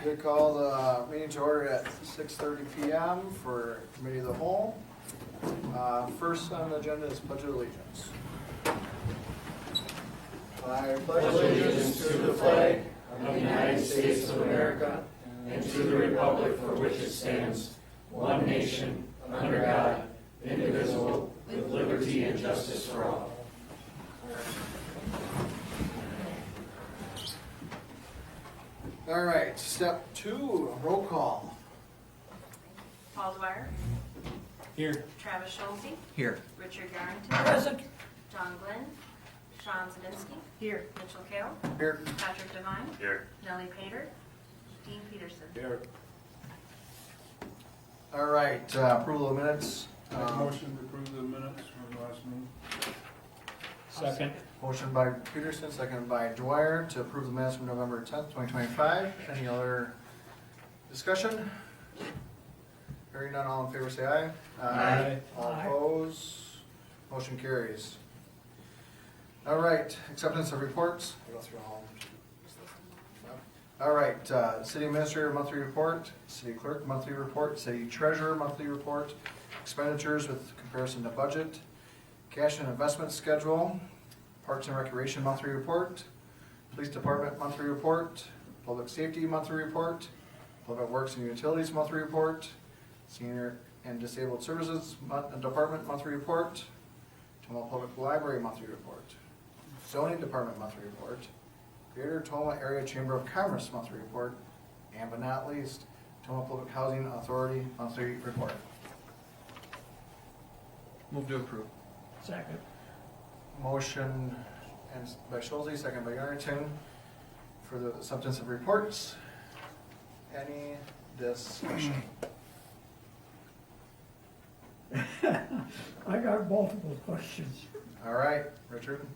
We call the meeting to order at 6:30 PM for Committee of the Whole. First on the agenda is Pledge of Allegiance. I pledge Allegiance to the flag of the United States of America and to the republic for which it stands, one nation, under God, indivisible, with liberty and justice for all. All right, step 2, roll call. Paul Dwyer. Here. Travis Schulte. Here. Richard Garrington. Present. John Glenn. Sean Zadinsky. Here. Mitchell Kale. Here. Patrick Devine. Here. Nellie Pater. Dean Peterson. Here. All right, approval of minutes. Make a motion to approve the minutes from the last meeting. Second. Motion by Peterson, seconded by Dwyer to approve the minutes from November 10th, 2025. Any other discussion? Hearing none, all in favor say aye. Aye. All Aye. opposed, motion carries. All right, acceptance of reports. I'll go through all. All right, city administrator monthly report, city clerk monthly report, city treasurer monthly report, expenditures with comparison to budget, cash and investment schedule, parks and recreation monthly report, police department monthly report, public safety monthly report, public works and utilities monthly report, senior and disabled services department monthly report, Tacoma Public Library monthly report, zoning department monthly report, Greater Tacoma Area Chamber of Commerce monthly report, and but not least, Tacoma Public Housing Authority monthly report. Move to approve. Second. Motion and by Schulte, second by Garrington for the acceptance of reports. Any discussion? I got multiple questions. All right, Richard?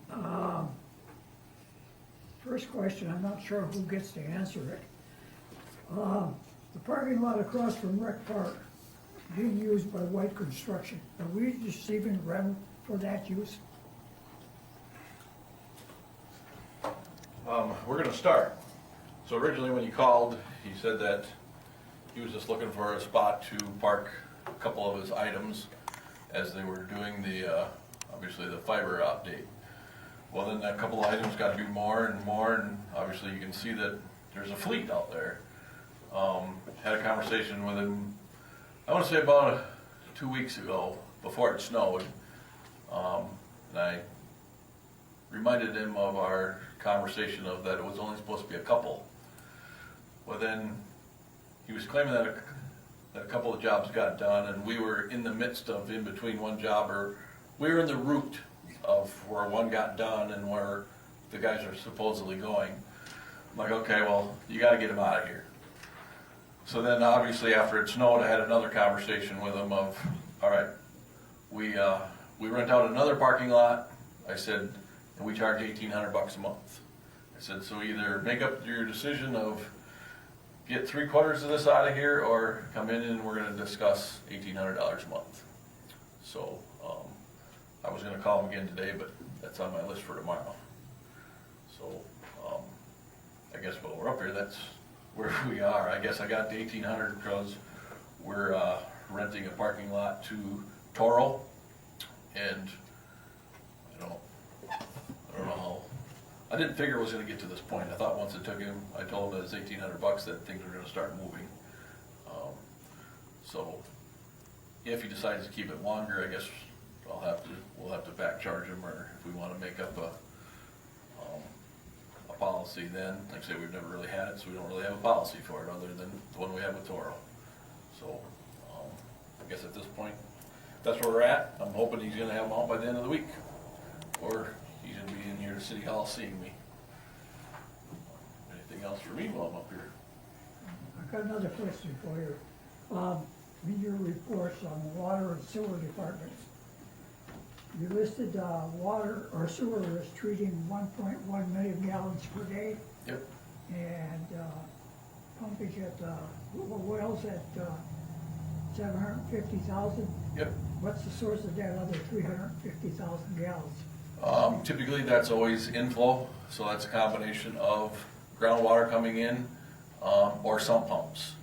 First question, I'm not sure who gets to answer it. The parking lot across from Rec Park being used by White Construction, are we receiving rent for that use? We're gonna start. So originally when he called, he said that he was just looking for a spot to park a couple of his items as they were doing the, obviously the fiber update. Well, then a couple of items got to be more and more, and obviously you can see that there's a fleet out there. Had a conversation with him, I want to say about 2 weeks ago, before it snowed. And I reminded him of our conversation of that it was only supposed to be a couple. Well, then he was claiming that a couple of jobs got done, and we were in the midst of in between one job, or we were in the route of where one got done and where the guys are supposedly going. I'm like, okay, well, you got to get him out of here. So then obviously after it snowed, I had another conversation with him of, all right, we rent out another parking lot. I said, and we charge $1,800 a month. I said, so either make up your decision of get 3/4 of this out of here, or come in and we're going to discuss $1,800 a month. So I was going to call him again today, but that's on my list for tomorrow. So I guess while we're up here, that's where we are. I guess I got the $1,800 because we're renting a parking lot to Toro, and I don't know how. I didn't figure it was going to get to this point. I thought once it took him, I told him that it's $1,800 that things were going to start moving. So if he decides to keep it longer, I guess we'll have to back charge him, or if we want to make up a policy then. Like I say, we've never really had it, so we don't really have a policy for it other than the one we have with Toro. So I guess at this point, that's where we're at. I'm hoping he's going to have them out by the end of the week, or he's going to be in here to City Hall seeing me. Anything else for me while I'm up here? I've got another question for you. In your reports on the water and sewer departments, you listed water or sewer as treating 1.1 million gallons per day. Yep. And pumpage at wells at 750,000. Yep. What's the source of that other 350,000 gallons? Typically that's always inflow, so that's a combination of groundwater coming in, or sump pumps.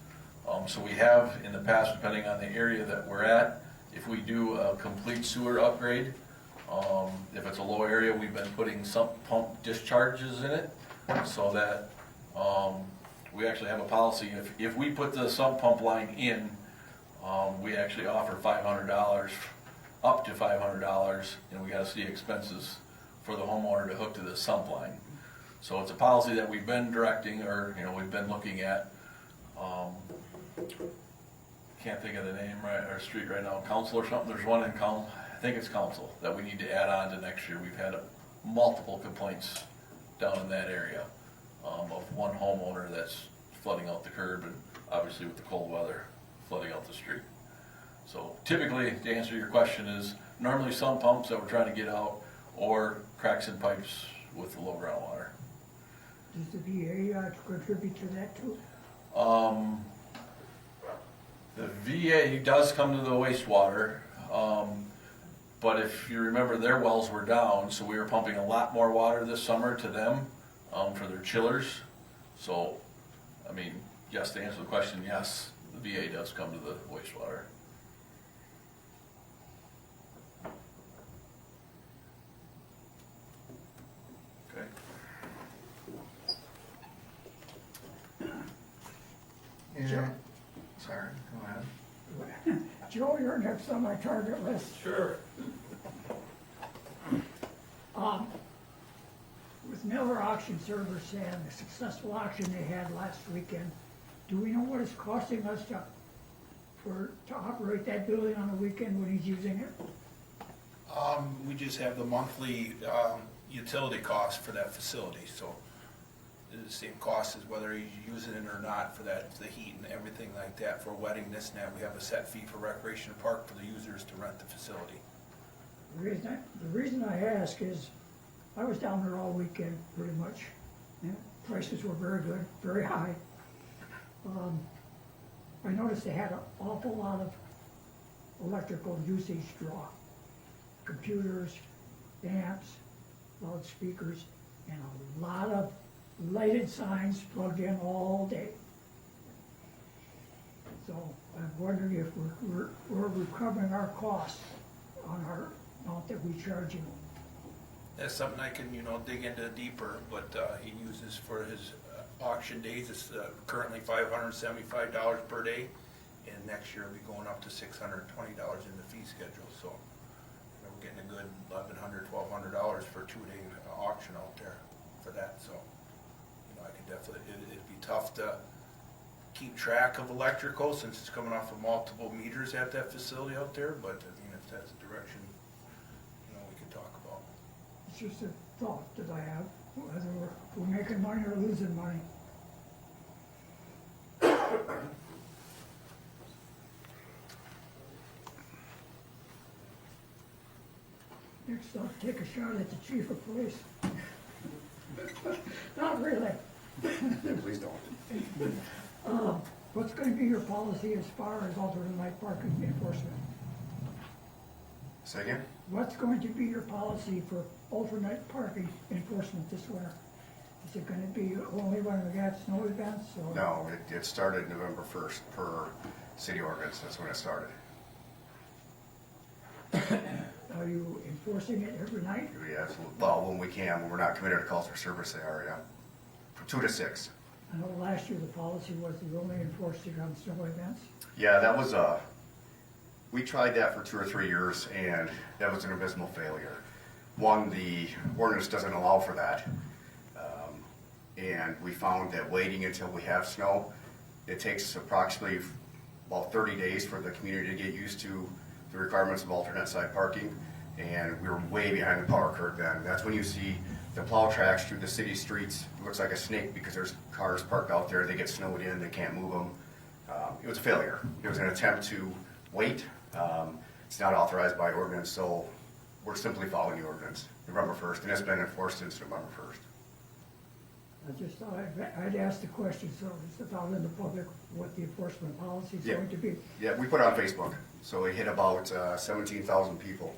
So we have in the past, depending on the area that we're at, if we do a complete sewer upgrade, if it's a low area, we've been putting sump pump discharges in it, so that, we actually have a policy, if we put the sump pump line in, we actually offer $500, up to $500, and we gotta see expenses for the homeowner to hook to the sump line. So it's a policy that we've been directing, or, we've been looking at. Can't think of the name right, or street right now, Council or something, there's one in I think it's Council, that we need to add on to next year. We've had multiple complaints down in that area, of one homeowner that's flooding out the curb, and obviously with the cold weather, flooding out the street. So typically, to answer your question, is normally some pumps that we're trying to get out, or cracks in pipes with the low groundwater. Does the VA contribute to that too? The VA does come to the wastewater, but if you remember, their wells were down, so we were pumping a lot more water this summer to them, for their chillers. So, I mean, yes, to answer the question, yes, the VA does come to the wastewater. Okay. Yeah, sorry, go ahead. Joe, you're next on my target list. Sure. With Miller Auction Service and the successful auction they had last weekend, do we know what it's costing us to operate that building on the weekend when he's using it? We just have the monthly utility cost for that facility, so it's the same cost as whether he's using it or not for that, the heat and everything like that. For wedding, this and that, we have a set fee for Recreation Park for the users to rent the facility. The reason I ask is, I was down there all weekend, pretty much. Yeah, prices were very good, very high. I noticed they had an awful lot of electrical usage draw. Computers, amps, loudspeakers, and a lot of lighted signs plugged in all day. So I'm wondering if we're recovering our costs on our amount that we charge him. That's something I can, dig into deeper, but he uses for his auction days, it's currently $575 per day, and next year it'll be going up to $620 in the fee schedule, so we're getting a good $1,100, $1,200 for a 2-day auction out there for that, so I can definitely, it'd be tough to keep track of electrical since it's coming off of multiple meters at that facility out there, but if that's the direction, we can talk about. It's just a thought that I have, whether we're making money or losing money. Next, I'll take a shot at the chief of police. Not really. Please don't. What's gonna be your policy as far as alternate night parking enforcement? Say again? What's going to be your policy for alternate parking enforcement this winter? Is it gonna be only when we got snow events, or? No, it started November 1st per city ordinance, that's when it started. Are you enforcing it every night? Yes, well, when we can, when we're not committed to calls for service, they are, yeah. From 2 to 6. I know last year the policy was you only enforced it on snow events. Yeah, that was, we tried that for 2 or 3 years, and that was an abysmal failure. One, the ordinance doesn't allow for that. And we found that waiting until we have snow, it takes approximately about 30 days for the community to get used to the requirements of alternate side parking, and we were way behind the power curve then. That's when you see the plow tracks through the city streets. It looks like a snake because there's cars parked out there, they get snowed in, they can't move them. It was a failure. It was an attempt to wait. It's not authorized by ordinance, so we're simply following the ordinance, November 1st, and it's been enforced since November 1st. I just thought I'd ask the question, so it's out in the public what the enforcement policy is Yeah. going to be. Yeah, we put it on Facebook, so it hit about 17,000 people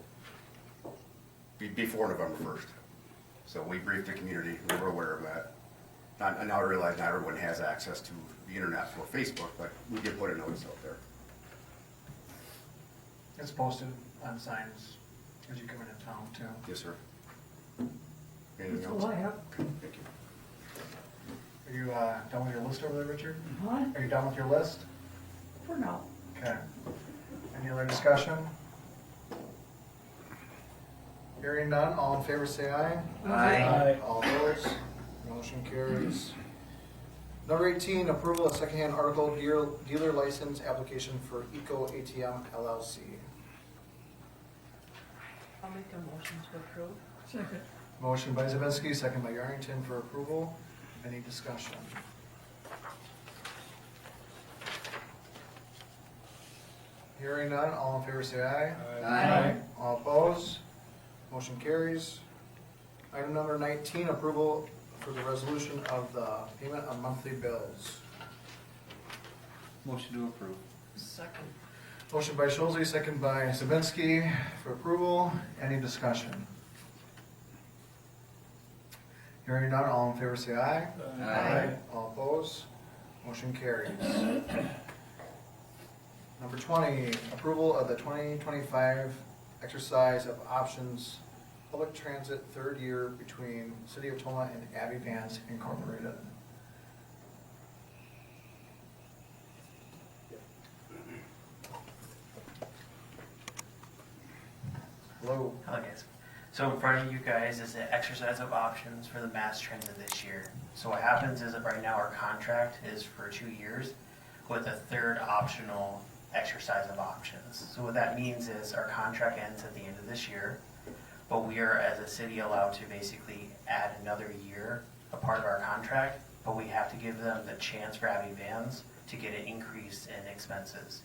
before November 1st. So we briefed the community, we were aware of that. Now I realize not everyone has access to the internet for Facebook, but we did put a notice out there. It's posted on signs as you come into town too. Yes, sir. Anything That's else? all I have. Thank you. Are you done with your list over there, Richard? Huh? Are you done with your list? For now. Okay. Any other discussion? Hearing none, all in favor say aye. Aye. All opposed, motion carries. Number 18, approval of secondhand article dealer license application for Eco ATM LLC. I'll make a motion to approve. Second. Motion by Zabinski, second by Yarrington for approval. Any discussion? Hearing none, all in favor say aye. Aye. All opposed, motion carries. Item number 19, approval for the resolution of the payment of monthly bills. Motion to approve. Second. Motion by Schulze, second by Zabinski for approval. Any discussion? Hearing none, all in favor say aye. Aye. All opposed, motion carries. Number 20, approval of the 2025 exercise of options public transit third year between City of Toma and Abbey Vans Incorporated. Hello. Hello guys. So in front of you guys is the exercise of options for the mass transit this year. So what happens is that right now our contract is for 2 years with a third optional exercise of options. So what that means is our contract ends at the end of this year, but we are as a city allowed to basically add another year, a part of our contract, but we have to give them the chance for Abbey Vans to get an increase in expenses.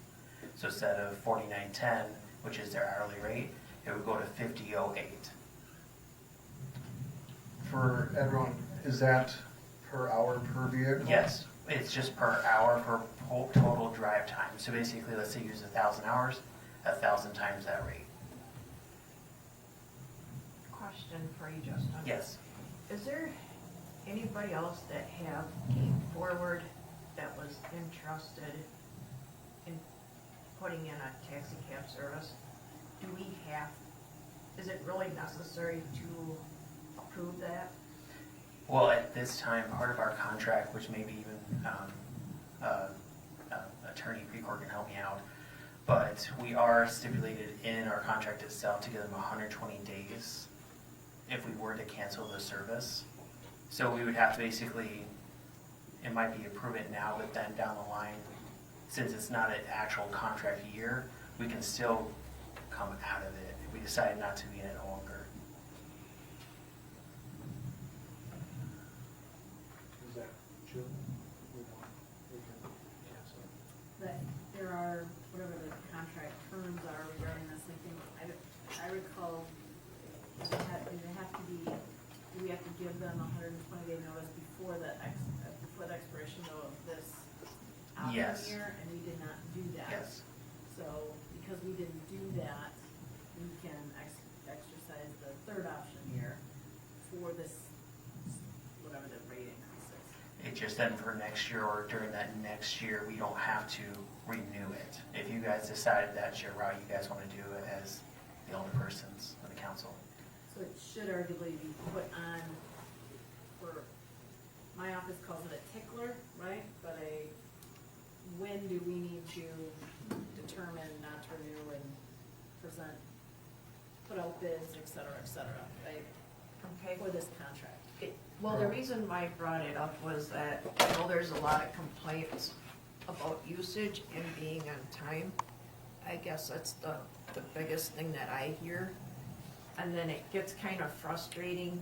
So instead of $49.10, which is their hourly rate, it would go to $50.08. For everyone, is that per hour per vehicle? Yes, it's just per hour for total drive time. So basically, let's say you use 1,000 hours, 1,000 times that rate. Question for you, Justin. Yes. Is there anybody else that have came forward that was interested in putting in a taxi cab service? Do we have, is it really necessary to approve that? Well, at this time, part of our contract, which maybe even Attorney Precor can help me out, but we are stipulated in our contract itself to give them 120 days if we were to cancel the service. So we would have to basically, it might be approve it now, but then down the line, since it's not an actual contract year, we can still come out of it if we decide not to be in it longer. Is that true? We can cancel. That there are, whatever the contract terms are regarding this, I think, I recall, does it have to be, do we have to give them a 120-day notice before the expiration though of this option Yes. year? And we did not do that. Yes. So, because we didn't do that, we can exercise the third option year for this, whatever the rate increase is. It just then for next year or during that next year, we don't have to renew it. If you guys decide that's your route, you guys want to do it as the only persons on the council. So it should arguably be put on for, my office calls it a tickler, right? But when do we need to determine not to renew and present, put out bids, et cetera, right? Okay. For this contract. Well, the reason why I brought it up was that I know there's a lot of complaints about usage and being on time. I guess that's the biggest thing that I hear. And then it gets kind of frustrating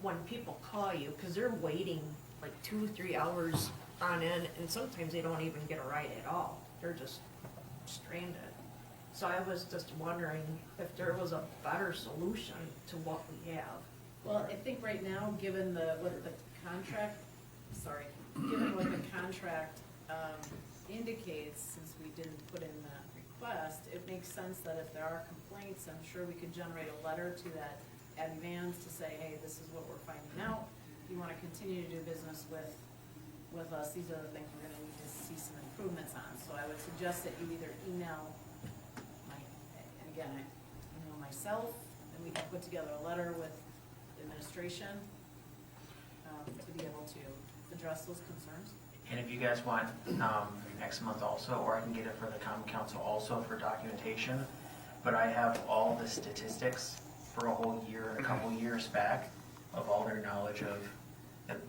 when people call you, because they're waiting like 2-3 hours on end, and sometimes they don't even get a ride at all. They're just stranded. So I was just wondering if there was a better solution to what we have. Well, I think right now, given what the contract indicates, since we didn't put in that request, it makes sense that if there are complaints, I'm sure we could generate a letter to that Abbey Vans to say, hey, this is what we're finding out. you wanna continue to do business with us, these are the things we're gonna need to see some improvements on. So I would suggest that you either email and again, myself, and we can put together a letter with the administration, to be able to address those concerns. And if you guys want, next month also, or I can get it for the common council also for documentation, but I have all the statistics for a whole year, a couple years back, of all their knowledge of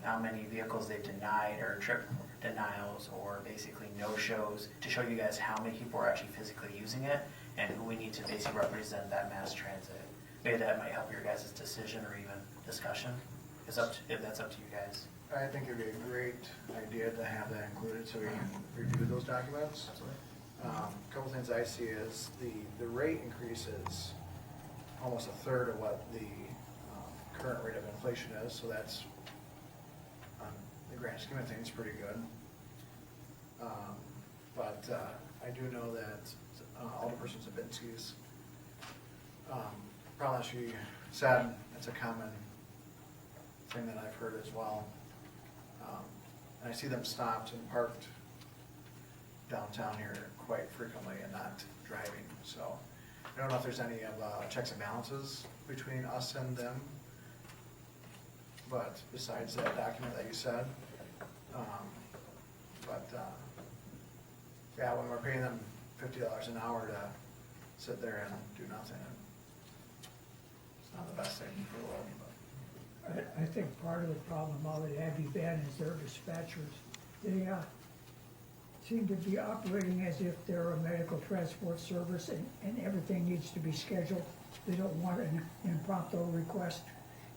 how many vehicles they've denied, or trip denials, or basically no-shows, to show you guys how many people are actually physically using it, and who we need to basically represent that mass transit. Maybe that might help your guys' decision or even discussion. It's up to, if that's up to you guys. I think it'd be a great idea to have that included so we can review those documents. Absolutely. Couple things I see is the rate increase is almost a third of what the current rate of inflation is, so that's, the grand scheme of things, pretty good. But I do know that Alderperson Zabinski's problem she said, it's a common thing that I've heard as well. And I see them stopped and parked downtown here quite frequently and not driving, so I don't know if there's any of checks and balances between us and them, but besides that document that you said, yeah, when we're paying them $50 an hour to sit there and do nothing, it's not the best thing for the world, but. I think part of the problem out at Abbey Van is their dispatchers. They seem to be operating as if they're a medical transport service and everything needs to be scheduled. They don't want an impromptu request.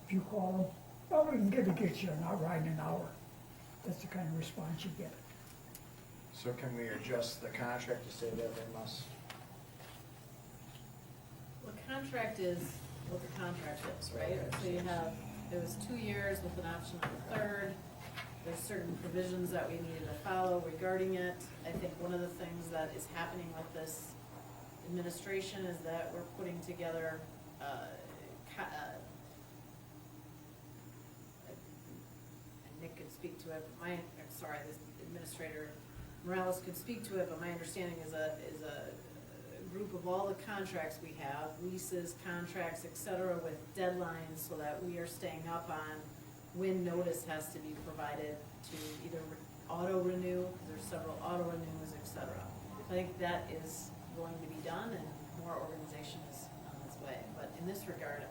If you call them, well, we can get you an outright in an hour. That's the kind of response you get. So can we adjust the contract to say that they must? Well, the contract is what the contract is, right? So you have, it was 2 years with an option of a third. There's certain provisions that we needed to follow regarding it. I think one of the things that is happening with this administration is that we're putting together, Nick could speak to it, but this administrator Morales could speak to it, but my understanding is a group of all the contracts we have, leases, contracts, et cetera, with deadlines so that we are staying up on when notice has to be provided to either auto-renew, because there's several auto-renews, et cetera. I think that is going to be done and more organization is on its way. But in this regard,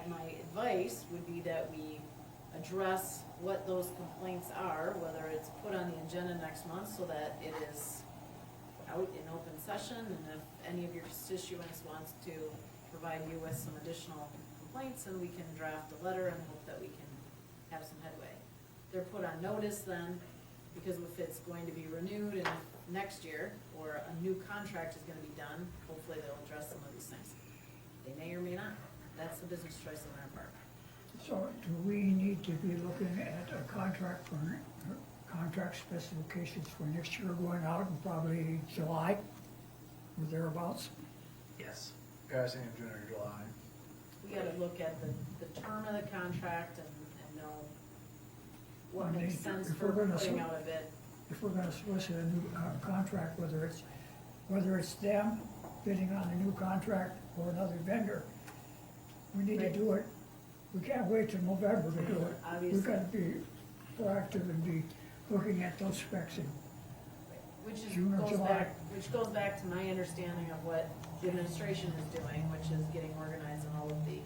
my advice would be that we address what those complaints are, whether it's put on the agenda next month so that it is out in open session, and if any of your constituents wants to provide you with some additional complaints, then we can draft a letter and hope that we can have some headway. They're put on notice then, because if it's going to be renewed in next year, or a new contract is gonna be done, hopefully they'll address some of these things. They may or may not. That's the business choice on their part. So do we need to be looking at a contract for, contract specifications for next year going out in probably July or thereabouts? Yes. Yeah, I was thinking June or July. We gotta look at the term of the contract and know what I mean, makes sense if for we're gonna putting sw- out a bid. If we're gonna solicit a new contract, whether it's them bidding on a new contract or another vendor, we need to Right. do it. We can't wait till November to do it. Obviously. We've gotta be proactive and be looking at those specs and June or July. Which goes back to my understanding of what the administration is doing, which is getting organized on all of the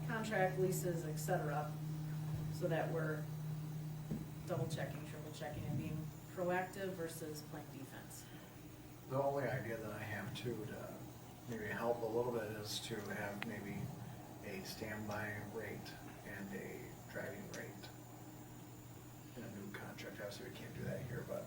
contract leases, et cetera, so that we're double checking, triple checking, and being proactive versus playing defense. The only idea that I have too to maybe help a little bit is to have maybe a standby rate and a driving rate in a new contract. Obviously, we can't do that here, but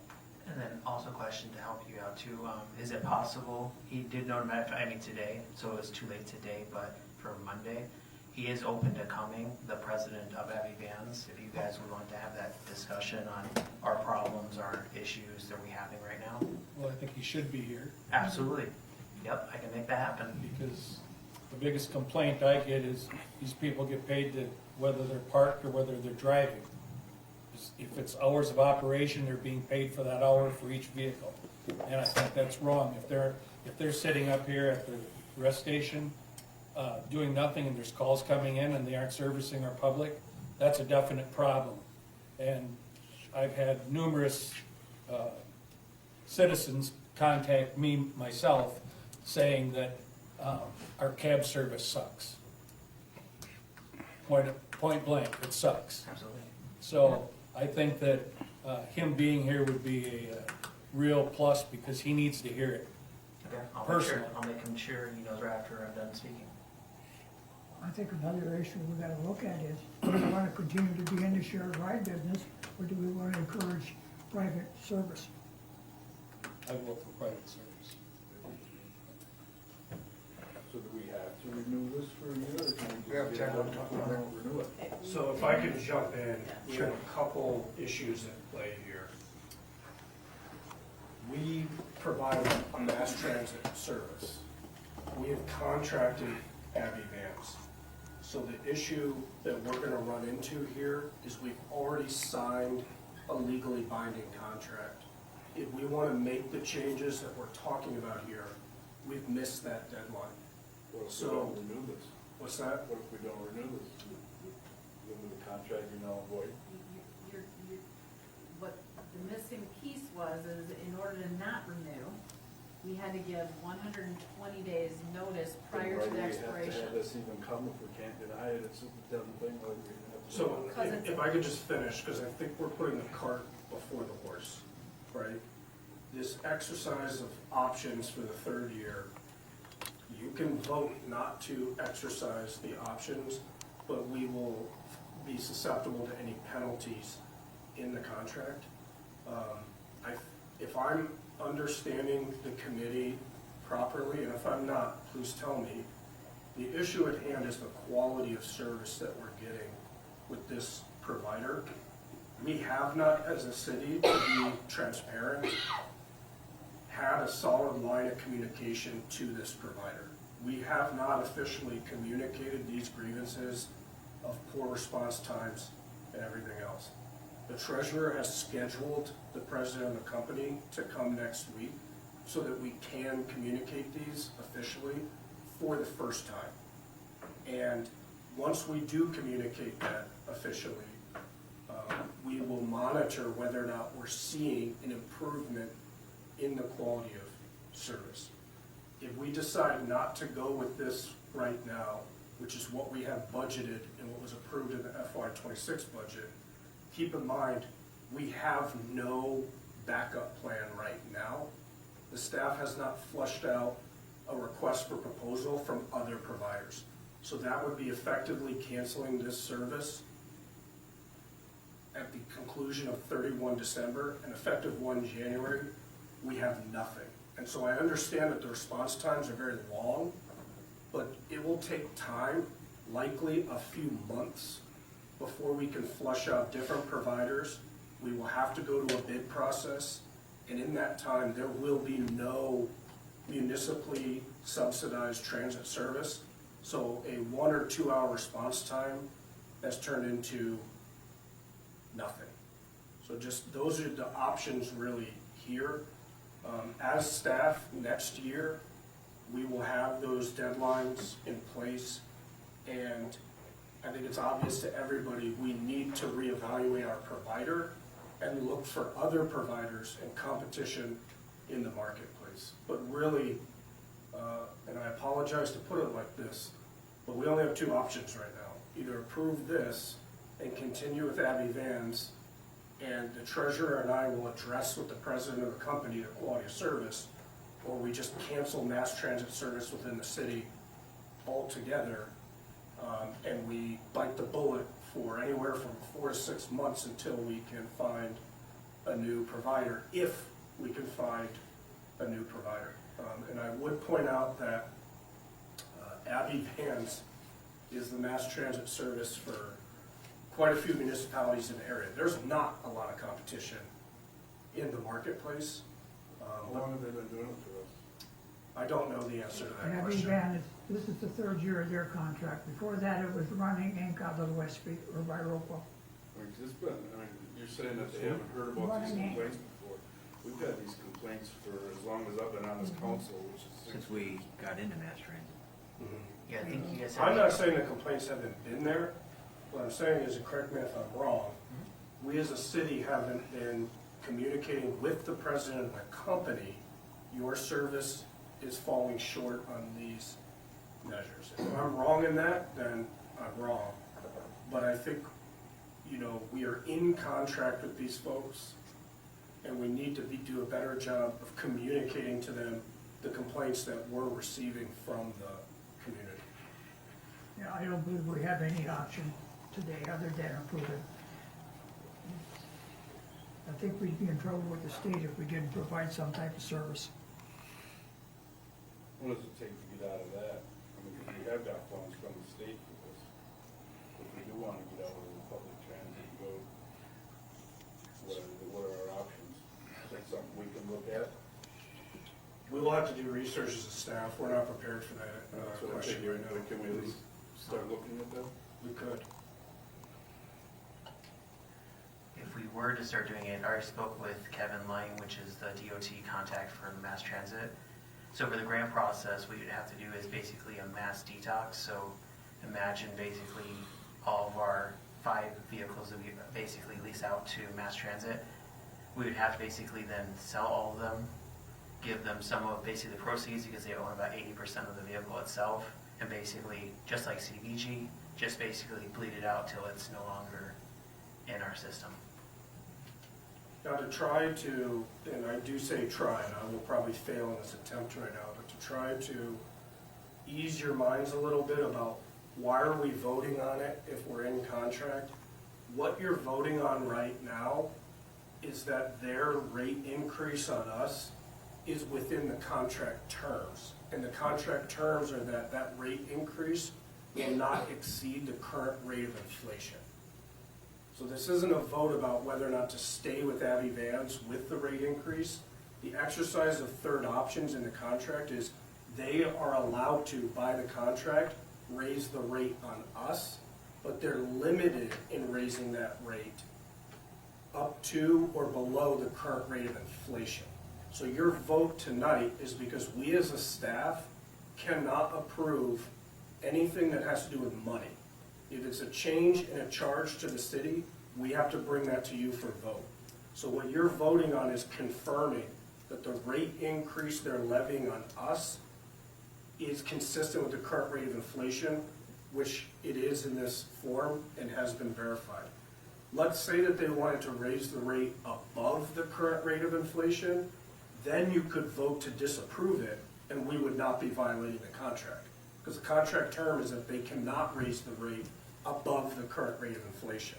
And then also a question to help you out too, is it possible, he did notify me today, so it was too late today, but for Monday, he is open to coming, the president of Abbey Vans, if you guys would want to have that discussion on our problems, our issues that we're having right now. Well, I think he should be here, Absolutely, yep, I can make that happen. because the biggest complaint I get is these people get paid to whether they're parked or whether they're driving. If it's hours of operation, they're being paid for that hour for each vehicle. And I think that's wrong. If they're sitting up here at the rest station, doing nothing and there's calls coming in and they aren't servicing our public, that's a definite problem. And I've had numerous citizens contact me, myself, saying that our cab service sucks. Point blank, it sucks. Absolutely. So I think that him being here would be a real plus because he needs to hear it. Okay, Personally. I'll make him sure he knows right after I'm done speaking. I think another issue we gotta look at is, do we wanna continue to be in the shared ride business, or do we wanna encourage private service? I vote for private service. So do we have to renew this for a year, or can We have 10 we don't renew it? So if I could jump in, we have a couple issues at play here. We provide a mass transit service. We have contracted Abbey Vans. So the issue that we're gonna run into here is we've already signed a legally binding contract. If we wanna make the changes that we're talking about here, we've missed that deadline. What if we So- don't renew this? What's that? What if we don't renew this? Then the contract is null and void? What the missing piece was, is in order to not renew, we had to give 120 days notice prior to the Why expiration. do we have to have this even come if we can't deny it? It's a dumb thing. Why do we have to- So Because it's- if I could just finish, because I think we're putting the cart before the horse, right? This exercise of options for the third year, you can vote not to exercise the options, but we will be susceptible to any penalties in the contract. If I'm understanding the committee properly, and if I'm not, please tell me, the issue at hand is the quality of service that we're getting with this provider. We have not, as a city, to be transparent, had a solid line of communication to this provider. We have not officially communicated these grievances of poor response times and everything else. The treasurer has scheduled the president of the company to come next week so that we can communicate these officially for the first time. And once we do communicate that officially, we will monitor whether or not we're seeing an improvement in the quality of service. If we decide not to go with this right now, which is what we have budgeted and what was approved in the FY26 budget, keep in mind, we have no backup plan right now. The staff has not flushed out a request for proposal from other providers. So that would be effectively canceling this service at the conclusion of 31 December and effective 1 January, we have nothing. And so I understand that the response times are very long, but it will take time, likely a few months, before we can flush out different providers. We will have to go to a bid process, and in that time, there will be no municipally subsidized transit service. So a 1 or 2 hour response time has turned into nothing. So just, those are the options really here. As staff, next year, we will have those deadlines in place, and I think it's obvious to everybody, we need to reevaluate our provider and look for other providers and competition in the marketplace. But really, and I apologize to put it like this, but we only have two options right now. Either approve this and continue with Abbey Vans, and the treasurer and I will address with the president of the company the quality of service, or we just cancel mass transit service within the city altogether, and we bite the bullet for anywhere from 4 to 6 months until we can find a new provider, if we can find a new provider. And I would point out that Abbey Vans is the mass transit service for quite a few municipalities in the area. There's not a lot of competition in the marketplace. How long have they been doing it for us? I don't know the answer to that Abbey question. Van This is the third year of their contract. Before that, it was Running Inc. out of Westby or by Rockwell. It's been, you're saying that they haven't heard about these Running. complaints before. We've had these complaints for as long as I've been on this council, which is Since we got into mass transit. Yeah, I think you guys I'm have, not saying the complaints haven't been there. What I'm saying is, and correct me if I'm wrong, we as a city haven't been communicating with the president of the company. Your service is falling short on these measures. If I'm wrong in that, then I'm wrong. But I think, we are in contract with these folks, and we need to do a better job of communicating to them the complaints that we're receiving from the community. Yeah, I don't believe we have any option today other than approve it. I think we'd be in trouble with the state if we didn't provide some type of service. what does it take to get out of that? I mean, because we have got funds from the state for this. If we do want to get out of the public transit and go, what are our options? Is that something we can look at? We will have to do research as a staff. We're not prepared for that That's what I'm question thinking. right now. Can we at least start looking at that? We could. if we were to start doing it, I already spoke with Kevin Lang, which is the DOT contact for the mass transit. So for the grant process, what you'd have to do is basically a mass detox. So imagine basically all of our 5 vehicles that we basically lease out to mass transit. We would have to basically then sell all of them, give them some of basically the proceeds because they own about 80% of the vehicle itself, and basically, just like CBG, just basically bleed it out till it's no longer in our system. Now to try to, and I do say try, and I will probably fail in this attempt right now, but to try to ease your minds a little bit about why are we voting on it if we're in contract? What you're voting on right now is that their rate increase on us is within the contract terms. And the contract terms are that that rate increase will not exceed the current rate of inflation. So this isn't a vote about whether or not to stay with Abbey Vans with the rate increase. The exercise of third options in the contract is they are allowed to, by the contract, raise the rate on us, but they're limited in raising that rate up to or below the current rate of inflation. So your vote tonight is because we as a staff cannot approve anything that has to do with money. If it's a change in a charge to the city, we have to bring that to you for vote. So what you're voting on is confirming that the rate increase they're levying on us is consistent with the current rate of inflation, which it is in this form and has been verified. Let's say that they wanted to raise the rate above the current rate of inflation, then you could vote to disapprove it, and we would not be violating the contract. Because the contract term is that they cannot raise the rate above the current rate of inflation.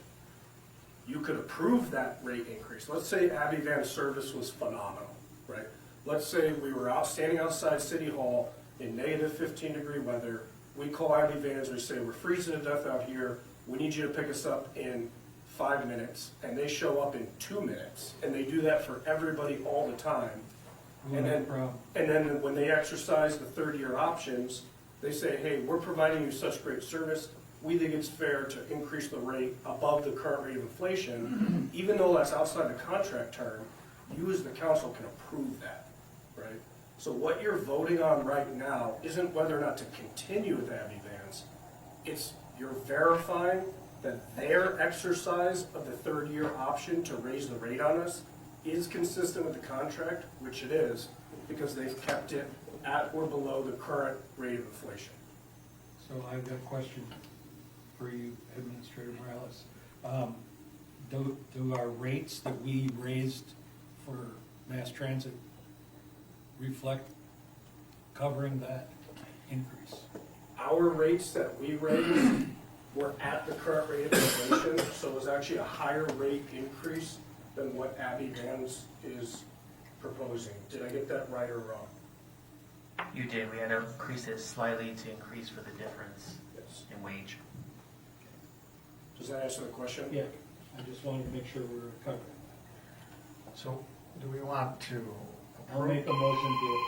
You could approve that rate increase. Let's say Abbey Van service was phenomenal, right? Let's say we were standing outside City Hall in negative 15-degree weather. We call Abbey Vans, we say, we're freezing to death out here. We need you to pick us up in 5 minutes, and they show up in 2 minutes, and they do that for everybody all the time. And then when they exercise the third-year options, they say, hey, we're providing you such great service, we think it's fair to increase the rate above the current rate of inflation, even though that's outside the contract term, you as the council can approve that, right? So what you're voting on right now isn't whether or not to continue with Abbey Vans, it's you're verifying that their exercise of the third-year option to raise the rate on us is consistent with the contract, which it is, because they've kept it at or below the current rate of inflation. So I've got a question for you, Administrator Morales. Do our rates that we raised for mass transit reflect covering that increase? Our rates that we raised were at the current rate of inflation, so it was actually a higher rate increase than what Abbey Vans is proposing. Did I get that right or wrong? You did, we had to increase it slightly to increase for the difference Yes. in wage. Does that answer the question? Yeah, I just wanted to make sure we were covering that. So, do we want to I'll make a motion to,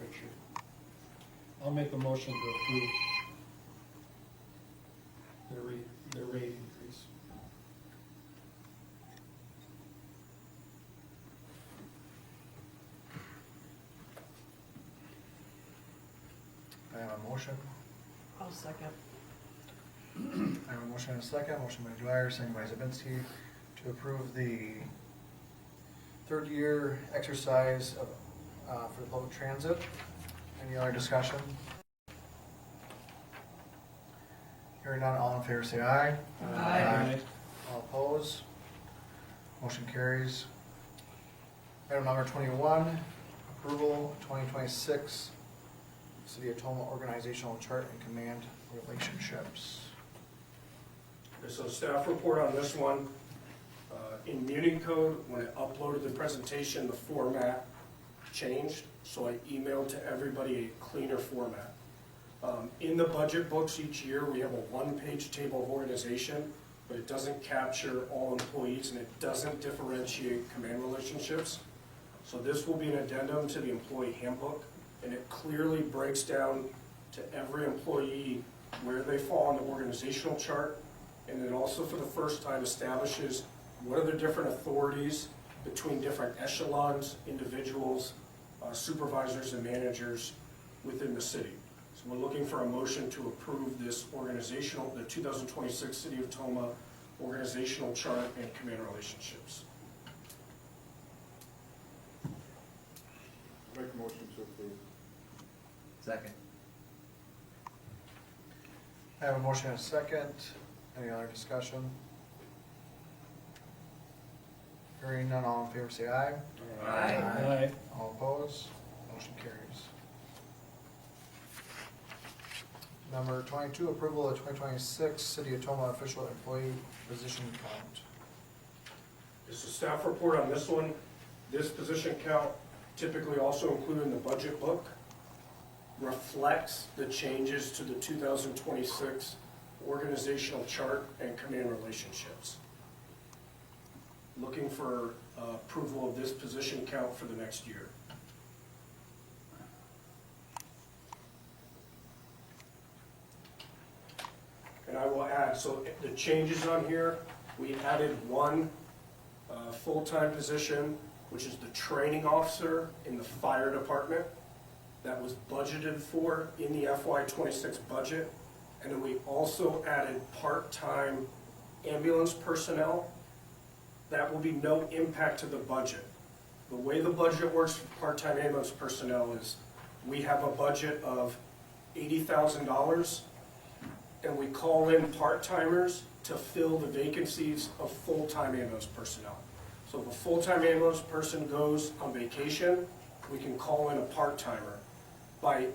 Richard. I'll make a motion to approve their rate increase. I have a motion. I'll second. I have a motion and a second. Motion by Dwyer, second by Zabinski, to approve the third year exercise of, for the public transit. Any other discussion? Hearing none, all in favor say aye. Aye. All opposed? Motion carries. Item number 21, approval 2026 City of Toma Organizational Chart and Command Relationships. Okay, so staff report on this one. In Muni Code, when I uploaded the presentation, the format changed, so I emailed to everybody a cleaner format. In the budget books each year, we have a one-page table of organization, but it doesn't capture all employees and it doesn't differentiate command relationships. So this will be an addendum to the employee handbook, and it clearly breaks down to every employee where they fall on the organizational chart, and it also for the first time establishes what are the different authorities between different echelons, individuals, supervisors and managers within the city. So we're looking for a motion to approve this organizational, the 2026 City of Toma organizational chart and command relationships. Make a motion to approve. Second. I have a motion and a second. Any other discussion? Hearing none, all in favor say aye. Aye. All opposed? Motion carries. Number 22, approval of 2026 City of Toma official employee position count. This is a staff report on this one. This position count, typically also included in the budget book, reflects the changes to the 2026 organizational chart and command relationships. Looking for approval of this position count for the next year. And I will add, so the changes on here, we added one full-time position, which is the training officer in the fire department. That was budgeted for in the FY26 budget. And then we also added part-time ambulance personnel. That will be no impact to the budget. The way the budget works for part-time ambulance personnel is we have a budget of $80,000 and we call in part-timers to fill the vacancies of full-time ambulance personnel. So if a full-time ambulance person goes on vacation, we can call in a part-timer. By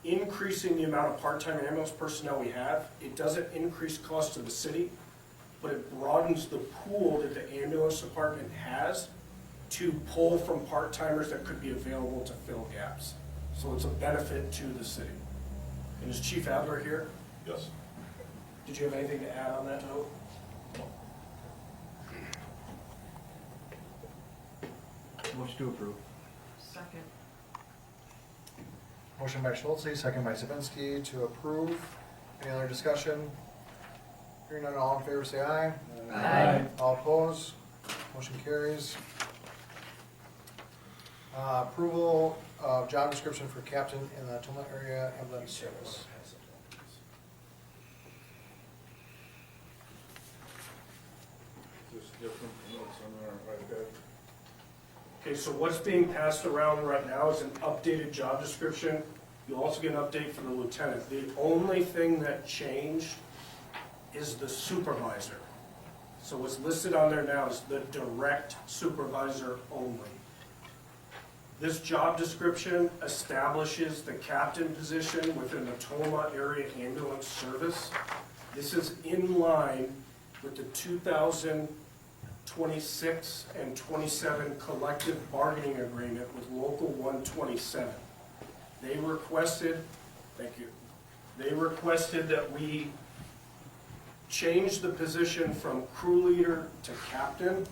increasing the amount of part-time ambulance personnel we have, it doesn't increase costs to the city, but it broadens the pool that the ambulance department has to pull from part-timers that could be available to fill gaps. So it's a benefit to the city. And is Chief Adler here? Yes. Did you have anything to add on that note? Motion to approve. Second. Motion by Schultze, second by Zabinski to approve. Any other discussion? Hearing none, all in favor say aye. Aye. All opposed? Motion carries. Approval of job description for captain in the Toma area ambulance service. Is this different from what's on our iPad? Okay, so what's being passed around right now is an updated job description. You'll also get an update from the lieutenant. The only thing that changed is the supervisor. So what's listed on there now is the direct supervisor only. This job description establishes the captain position within the Toma Area Ambulance Service. This is in line with the 2026 and 27 collective bargaining agreement with Local 127. They requested, thank you, they requested that we change the position from crew leader to captain,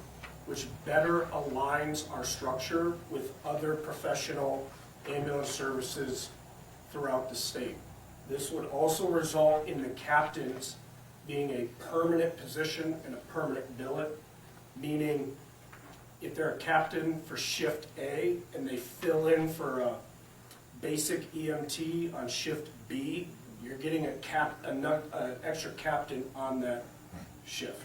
which better aligns our structure with other professional ambulance services throughout the state. This would also result in the captains being a permanent position and a permanent billet, meaning if they're a captain for shift A and they fill in for a basic EMT on shift B, you're getting an extra captain on that shift.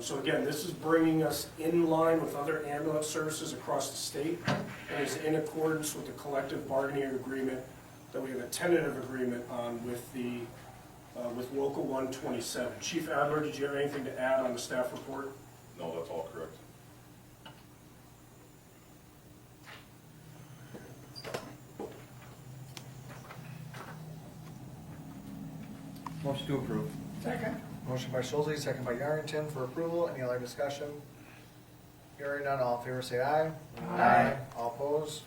So again, this is bringing us in line with other ambulance services across the state and is in accordance with the collective bargaining agreement that we have a tentative agreement on with with Local 127. Chief Adler, did you have anything to add on the staff report? No, that's all correct. Motion to approve. Second. Motion by Schulze, second by Yarrington for approval. Any other discussion? Hearing none, all in favor say aye. Aye. All opposed?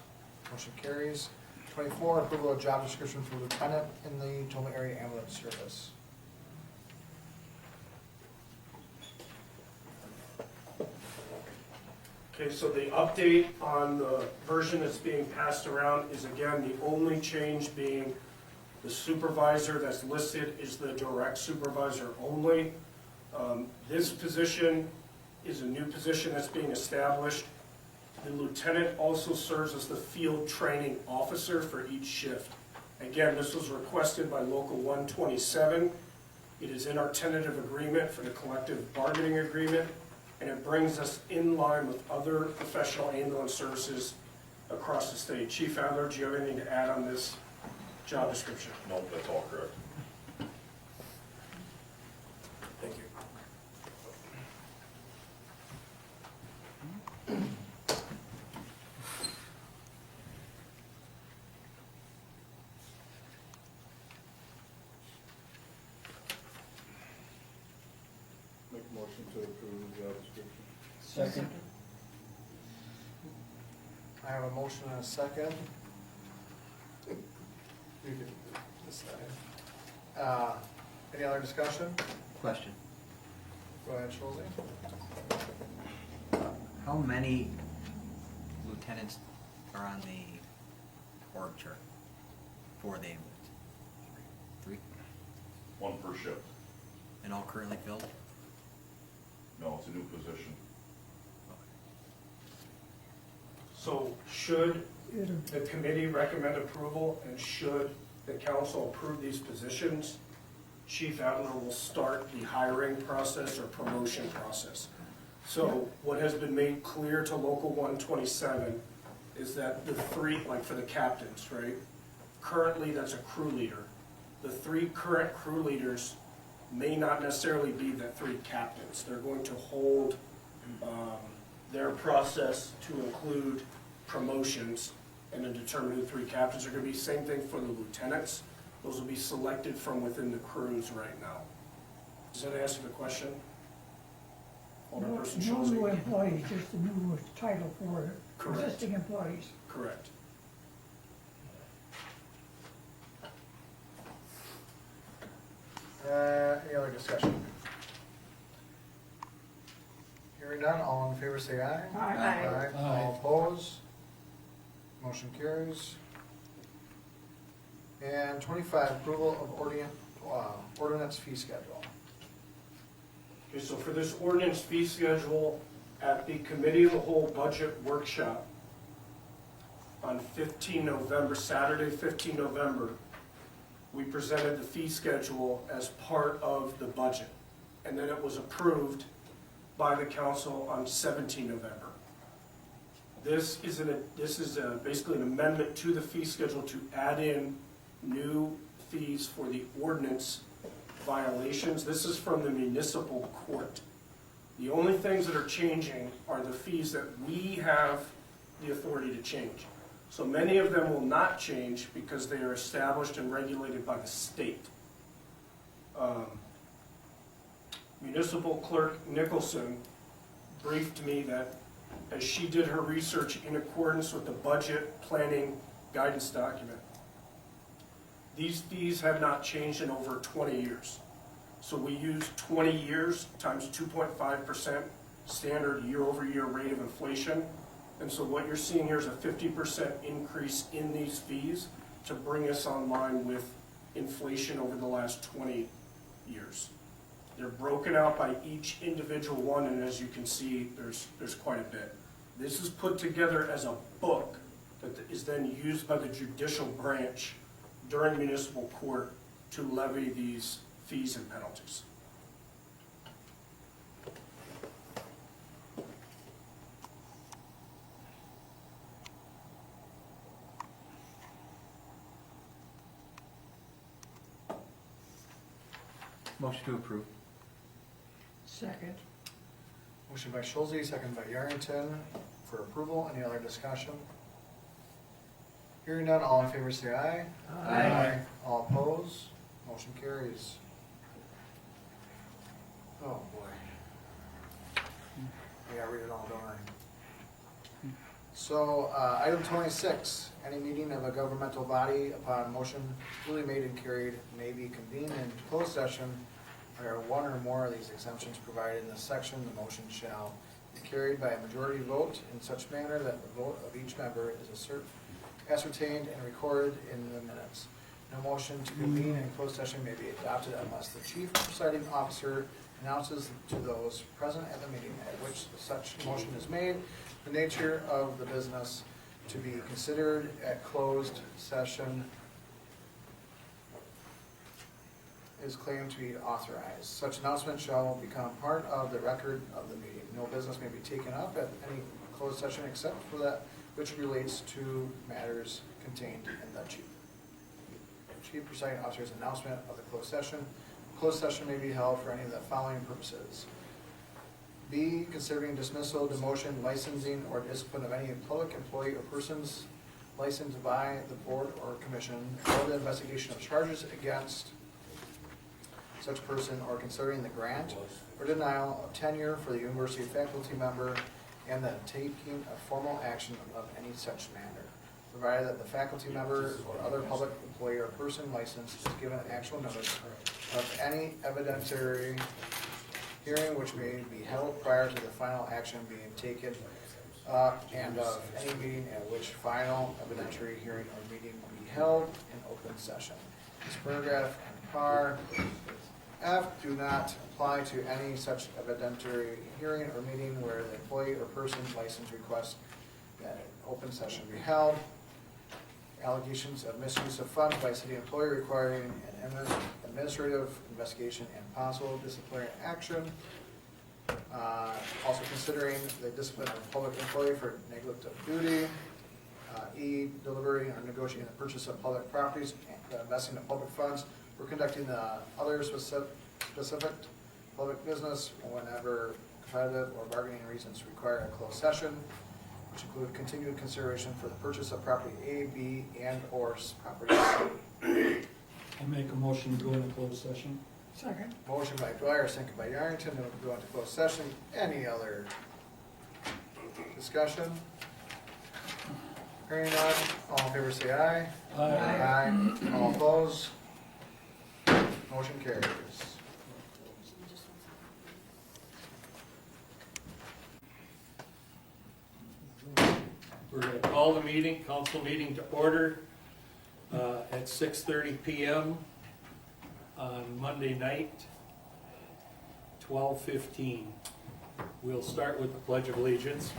Motion carries. 24, approval of job description for lieutenant in the Toma Area Ambulance Service. Okay, so the update on the version that's being passed around is again, the only change being the supervisor that's listed is the direct supervisor only. This position is a new position that's being established. The lieutenant also serves as the field training officer for each shift. Again, this was requested by Local 127. It is in our tentative agreement for the collective bargaining agreement, and it brings us in line with other professional ambulance services across the state. Chief Adler, do you have anything to add on this job description? No, that's all correct. Thank you. Make a motion to approve the job description. Second. I have a motion and a second. You can decide. Any other discussion? Question. Go ahead, Schulze. How many lieutenants are on the org chart for the ambulance? 3? One per shift. And all currently filled? No, it's a new position. So should the committee recommend approval and should the council approve these positions, Chief Adler will start the hiring process or promotion process. So what has been made clear to Local 127 is that the 3, like for the captains, right? Currently, that's a crew leader. The 3 current crew leaders may not necessarily be the 3 captains. They're going to hold their process to include promotions and then determine who the 3 captains are going to be. Same thing for the lieutenants. Those will be selected from within the crews right now. Does that answer the question? Alderperson No new Schulze? employees, just a new title for Correct. existing employees. Correct. Any other discussion? Hearing none, all in favor say aye. Aye. All opposed? Motion carries. And 25, approval of ordinance fee schedule. Okay, so for this ordinance fee schedule, at the Committee of the Whole Budget Workshop on 15 November, Saturday, 15 November, we presented the fee schedule as part of the budget. And then it was approved by the council on 17 November. This is basically an amendment to the fee schedule to add in new fees for the ordinance violations. This is from the municipal court. The only things that are changing are the fees that we have the authority to change. So many of them will not change because they are established and regulated by the state. Municipal Clerk Nicholson briefed me that as she did her research in accordance with the budget planning guidance document, these fees have not changed in over 20 years. So we use 20 years times 2.5% standard year-over-year rate of inflation. And so what you're seeing here is a 50% increase in these fees. to bring us online with inflation over the last 20 years. They're broken out by each individual one, and as you can see, there's quite a bit. This is put together as a book that is then used by the judicial branch during municipal court to levy these fees and penalties. Motion to approve. Second. Motion by Schulze, second by Yarrington for approval. Any other discussion? Hearing none, all in favor say aye. Aye. All opposed, motion carries. Oh, boy. Yeah, read it all, don't I? So, item 26, any meeting of a governmental body upon motion duly made and carried may be convened in closed session. There are one or more of these exemptions provided in this section. The motion shall be carried by a majority vote in such manner that the vote of each member is ascertained and recorded in the minutes. No motion to convene in closed session may be adopted unless the chief presiding officer announces to those present at the meeting at which such motion is made the nature of the business to be considered at closed session is claimed to be authorized. Such announcement shall become part of the record of the meeting. No business may be taken up at any closed session except for that which relates to matters contained in the chief presiding officer's announcement of the closed session. Closed session may be held for any of the following purposes. B, considering dismissal, demotion, licensing, or discipline of any public employee or persons licensed by the board or commission, or the investigation of charges against such person, or considering the grant or denial of tenure for the university faculty member, and the taking of formal action of any such manner, provided that the faculty member or other public employee or person licensed is given actual notice of any evidentiary hearing which may be held prior to the final action being taken, and of any meeting at which final evidentiary hearing or meeting will be held in open session. This paragraph and par F do not apply to any such evidentiary hearing or meeting where the employee or person licensed requests that an open session be held. Allegations of misuse of funds by city employee requiring an administrative investigation and possible disciplinary action. Also considering the discipline of a public employee for neglect of duty. E, deliberating or negotiating the purchase of public properties, investing of public funds, or conducting the other specific public business whenever competitive or bargaining reasons require a closed session, which include continued consideration for the purchase of property A, B, and or property C. I make a motion to go into closed session. Second. Motion by Dwyer, second by Yarrington, to go into closed session. Any other discussion? Hearing none, all in favor say aye. Aye. All opposed? Motion carries. We're going to call the meeting, council meeting to order at 6:30 PM on Monday night, 12:15. We'll start with the Pledge of Allegiance.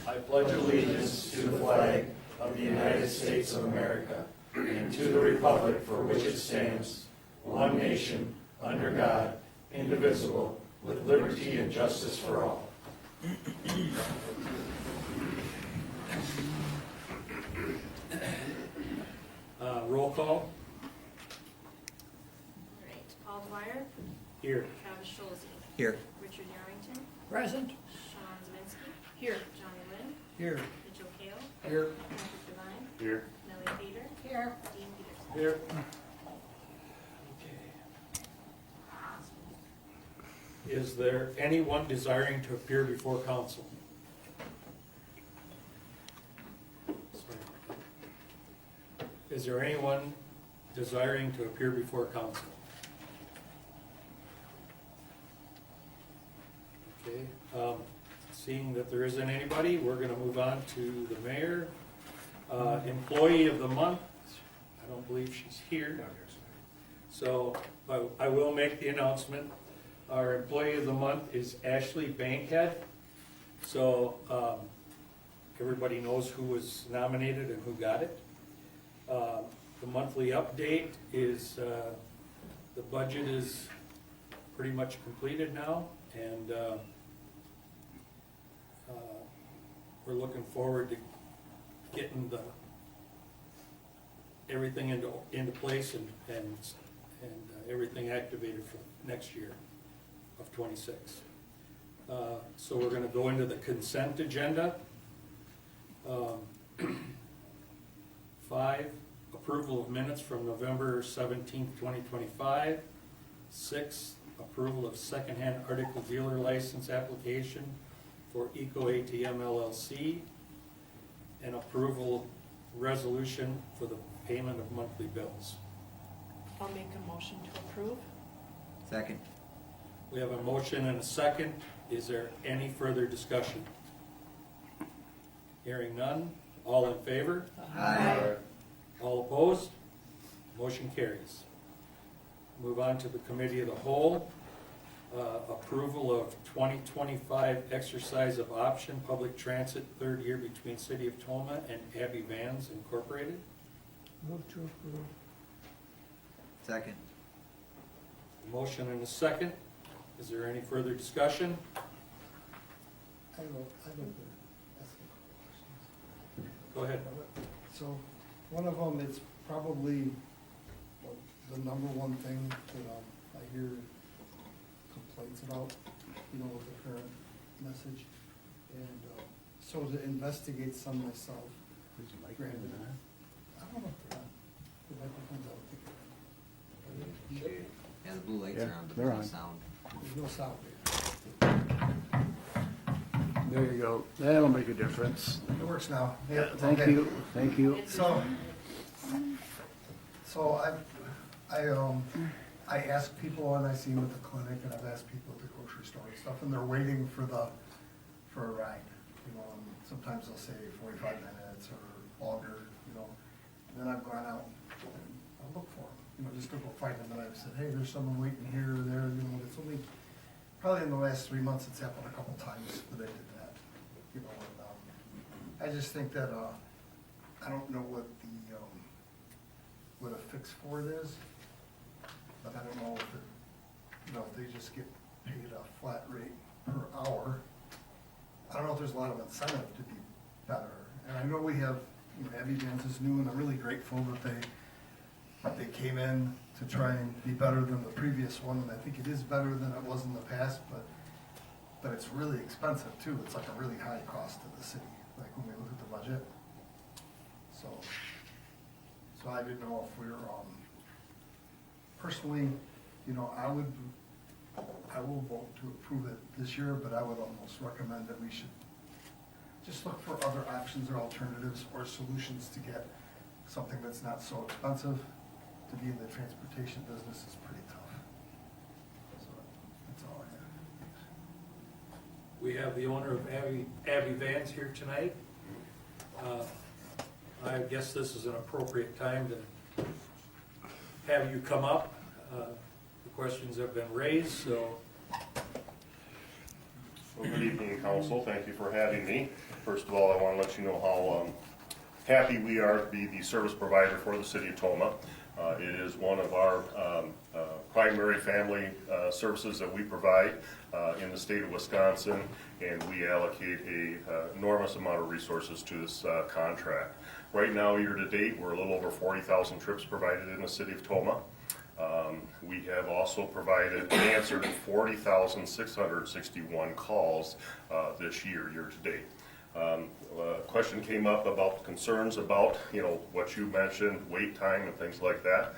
I pledge allegiance to the flag of the United States of America and to the republic for which it stands, one nation, under God, indivisible, with liberty and justice for all. Roll call. All right, Paul Dwyer, Here. Travis Schulze, Here. Richard Yarrington, Present. Sean Zelinski, Here. Johnny Lynn, Here. Mitchell Kale, Here. Patrick Devine, Here. Nellie Peter, Here. Dean Peterson. Here. Is there anyone desiring to appear before council? Is there anyone desiring to appear before council? Okay, Seeing that there isn't anybody, we're gonna move on to the mayor. Employee of the month, I don't believe she's here. So I will make the announcement. Our employee of the month is Ashley Bankhead. So everybody knows who was nominated and who got it. The monthly update is the budget is pretty much completed now, and we're looking forward to getting everything into place and everything activated for next year of '26. So we're gonna go into the consent agenda. 5, approval of minutes from November 17th, 2025. 6, approval of secondhand article dealer license application for Eco ATM LLC. And approval resolution for the payment of monthly bills. I'll make a motion to approve. Second. We have a motion and a second. Is there any further discussion? Hearing none. All in favor? Aye. All opposed? Motion carries. Move on to the committee of the whole. Approval of 2025 exercise of option public transit third year between City of Toma and Abbey Vans Incorporated. Move to approve. Second. Motion and a second. Is there any further discussion? I don't ask questions. Go ahead. So, one of them, it's probably the number one thing that I hear complaints about, with the current message. And so to investigate some myself. Granted, I don't know if they're on. The microphone's out. Yeah, the blue lights Yeah, are on, but they're there's no on. sound. There's no sound. There you go. That'll make a difference. It works now. Yeah, thank you, thank you. So I ask people, and I see them at the clinic, and I've asked people at the grocery store and stuff, and they're waiting for a ride, and sometimes they'll say 45 minutes or longer, and then I've gone out and I'll look for them, just to go find them, and I've said, hey, there's someone waiting here or there, it's only, probably in the last 3 months, it's happened a couple times that I did that, and I just think that, I don't know what a fix for it is, but I don't know if they just get paid a flat rate per hour. I don't know if there's a lot of incentive to be better. And I know we have, Abbey Vans is new, and I'm really grateful that they came in to try and be better than the previous one, and I think it is better than it was in the past, but it's really expensive too. It's like a really high cost to the city, like when we look at the budget. So I didn't know if we were, personally, I will vote to approve it this year, but I would almost recommend that we should just look for other options or alternatives or solutions to get something that's not so expensive. To be in the transportation business is pretty tough. So that's all I have. We have the owner of Abbey Vans here tonight. I guess this is an appropriate time to have you come up. The questions have been raised, so. Well, good evening, council. Thank you for having me. First of all, I want to let you know how happy we are to be the service provider for the city of Toma. It is one of our primary family services that we provide in the state of Wisconsin, and we allocate an enormous amount of resources to this contract. Right now, year to date, we're a little over 40,000 trips provided in the city of Toma. We have also provided and answered 40,661 calls this year to date. A question came up about concerns about, what you mentioned, wait time and things like that.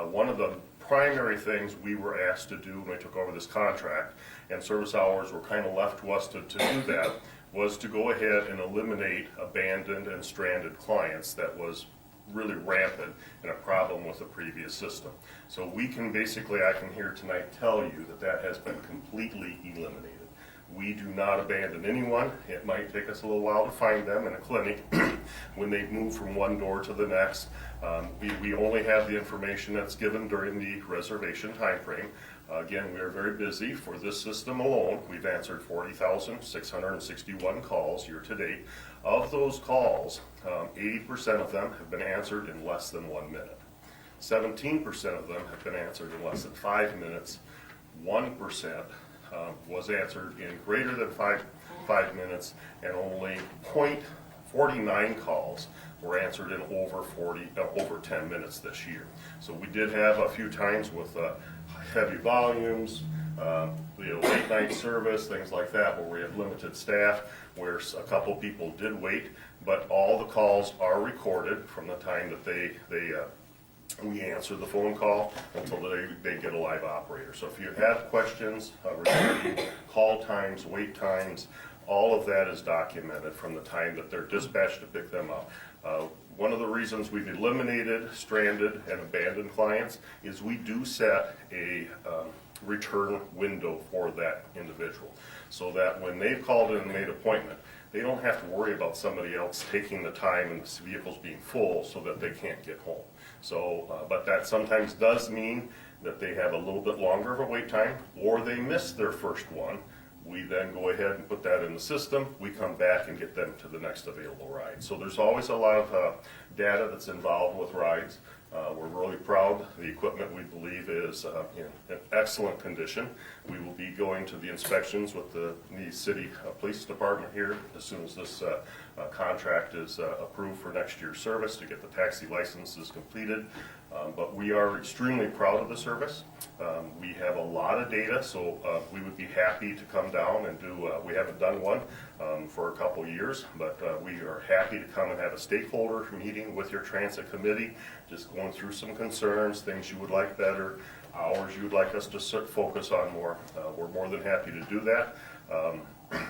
One of the primary things we were asked to do when we took over this contract, and service hours were kind of left to us to do that, was to go ahead and eliminate abandoned and stranded clients that was really rampant and a problem with the previous system. So we can basically, I can here tonight tell you that has been completely eliminated. We do not abandon anyone. It might take us a little while to find them in a clinic when they move from one door to the next. We only have the information that's given during the reservation timeframe. Again, we are very busy. For this system alone, we've answered 40,661 calls year to date. Of those calls, 80% of them have been answered in less than 1 minute. 17% of them have been answered in less than 5 minutes. 1% was answered in greater than five minutes, and only 0.49 calls were answered in over 10 minutes this year. So we did have a few times with heavy volumes, late night service, things like that, where we have limited staff, where a couple people did wait, but all the calls are recorded from the time that we answer the phone call until they get a live operator. So if you have questions regarding call times, wait times, all of that is documented from the time that they're dispatched to pick them up. One of the reasons we've eliminated stranded and abandoned clients is we do set a return window for that individual, so that when they've called in and made an appointment, they don't have to worry about somebody else taking the time and the vehicles being full so that they can't get home. So, but that sometimes does mean that they have a little bit longer of a wait time, or they miss their first one. We then go ahead and put that in the system. We come back and get them to the next available ride. So there's always a lot of data that's involved with rides. We're really proud. The equipment, we believe, is in excellent condition. We will be going to the inspections with the city police department here as soon as this contract is approved for next year's service to get the taxi licenses completed. But we are extremely proud of the service. We have a lot of data, so we would be happy to come down and do, we haven't done one for a couple years, but we are happy to come and have a stakeholder meeting with your transit committee, just going through some concerns, things you would like better, hours you would like us to focus on more. We're more than happy to do that.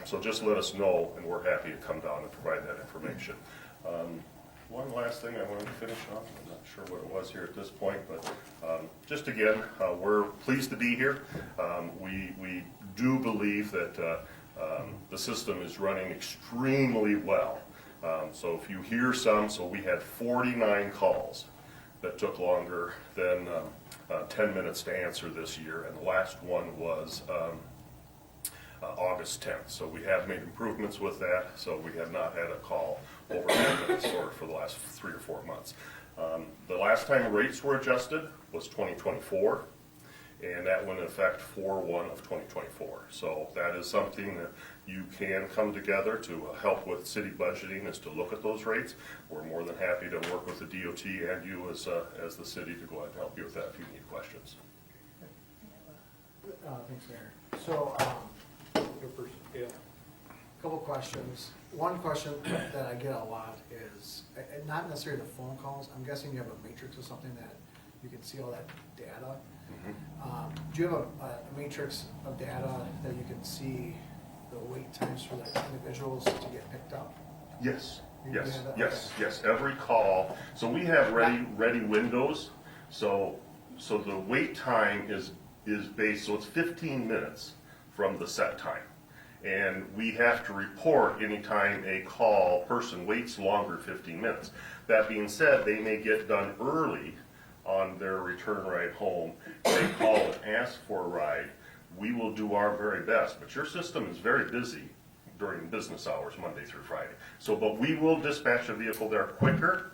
So just let us know, and we're happy to come down and provide that information. One last thing I wanted to finish off, I'm not sure what it was here at this point, but just again, we're pleased to be here. We do believe that the system is running extremely well. So if you hear so we had 49 calls that took longer than 10 minutes to answer this year, and the last one was August 10th. So we have made improvements with that, so we have not had a call over 10 minutes for the last 3 or 4 months. The last time rates were adjusted was 2024, and that went in effect 4/1 of 2024. So that is something that you can come together to help with city budgeting, is to look at those rates. We're more than happy to work with the DOT and you as the city to go ahead and help you with that if you need questions. Thanks, Mayor. So, couple questions. One question that I get a lot is, not necessarily the phone calls, I'm guessing you have a matrix or something that you can see all that data. Do you have a matrix of data that you can see the wait times for the individuals to get picked up? Yes, You yes, have that? yes, yes, every call. So we have ready windows. So the wait time is based, so it's 15 minutes from the set time. And we have to report anytime a person waits longer 15 minutes. That being said, they may get done early on their return ride home. They call and ask for a ride. We will do our very best, but your system is very busy during business hours, Monday through Friday. So, but we will dispatch a vehicle there quicker,